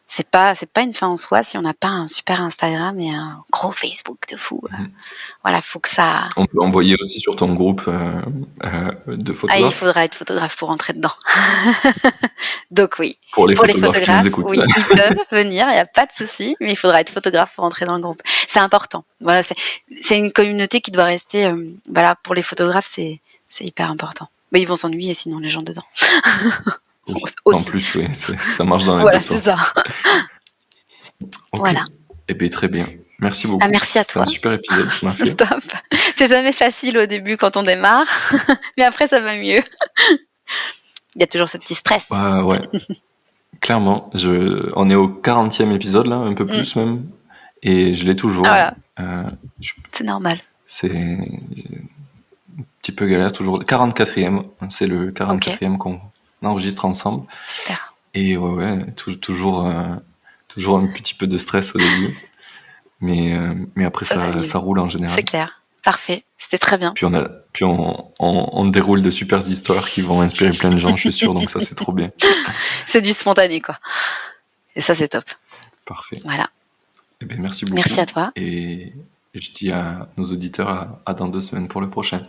c'est pas une fin en soi si on n'a pas un super Instagram et un gros Facebook de fou. Voilà, faut que ça. On peut envoyer aussi sur ton groupe de Ah, il photographes. faudra être photographe pour rentrer dedans. Donc oui, Pour les pour les photographes qui nous photographes, écoutent. oui, ils peuvent venir, il n'y a pas de souci, mais il faudra être photographe pour rentrer dans le groupe. C'est important. Voilà, c'est une communauté qui doit rester. Voilà, pour les photographes, c'est hyper important. Mais ils vont s'ennuyer sinon les gens dedans. Oui. En Aussi. plus, oui, ça marche dans les Voilà, deux c'est sens. ça. Ok. Voilà. Eh bien, très bien. Merci Ah, beaucoup. merci à C'était un toi. super épisode qu'on a fait. Top. C'est jamais facile au début quand on démarre, mais après ça va mieux. Il y a toujours ce petit stress. Bah ouais. Clairement, on est au 40e épisode là, un peu plus même. Et je l'ai toujours. Voilà, Euh, c'est normal. c'est un petit peu galère, toujours. 44e, c'est le 44e qu'on enregistre ensemble. Super. Et ouais, toujours un petit peu de stress au début. Mais après, ça roule en général. C'est clair. Parfait. C'était très bien. Puis on déroule de super histoires qui vont inspirer plein de gens, je suis sûr. Donc ça, c'est trop bien. C'est du spontané, quoi. Et ça, c'est top. Parfait. Voilà. Eh bien, merci beaucoup. Merci à toi. Et je dis à nos auditeurs à dans 2 semaines pour le prochain.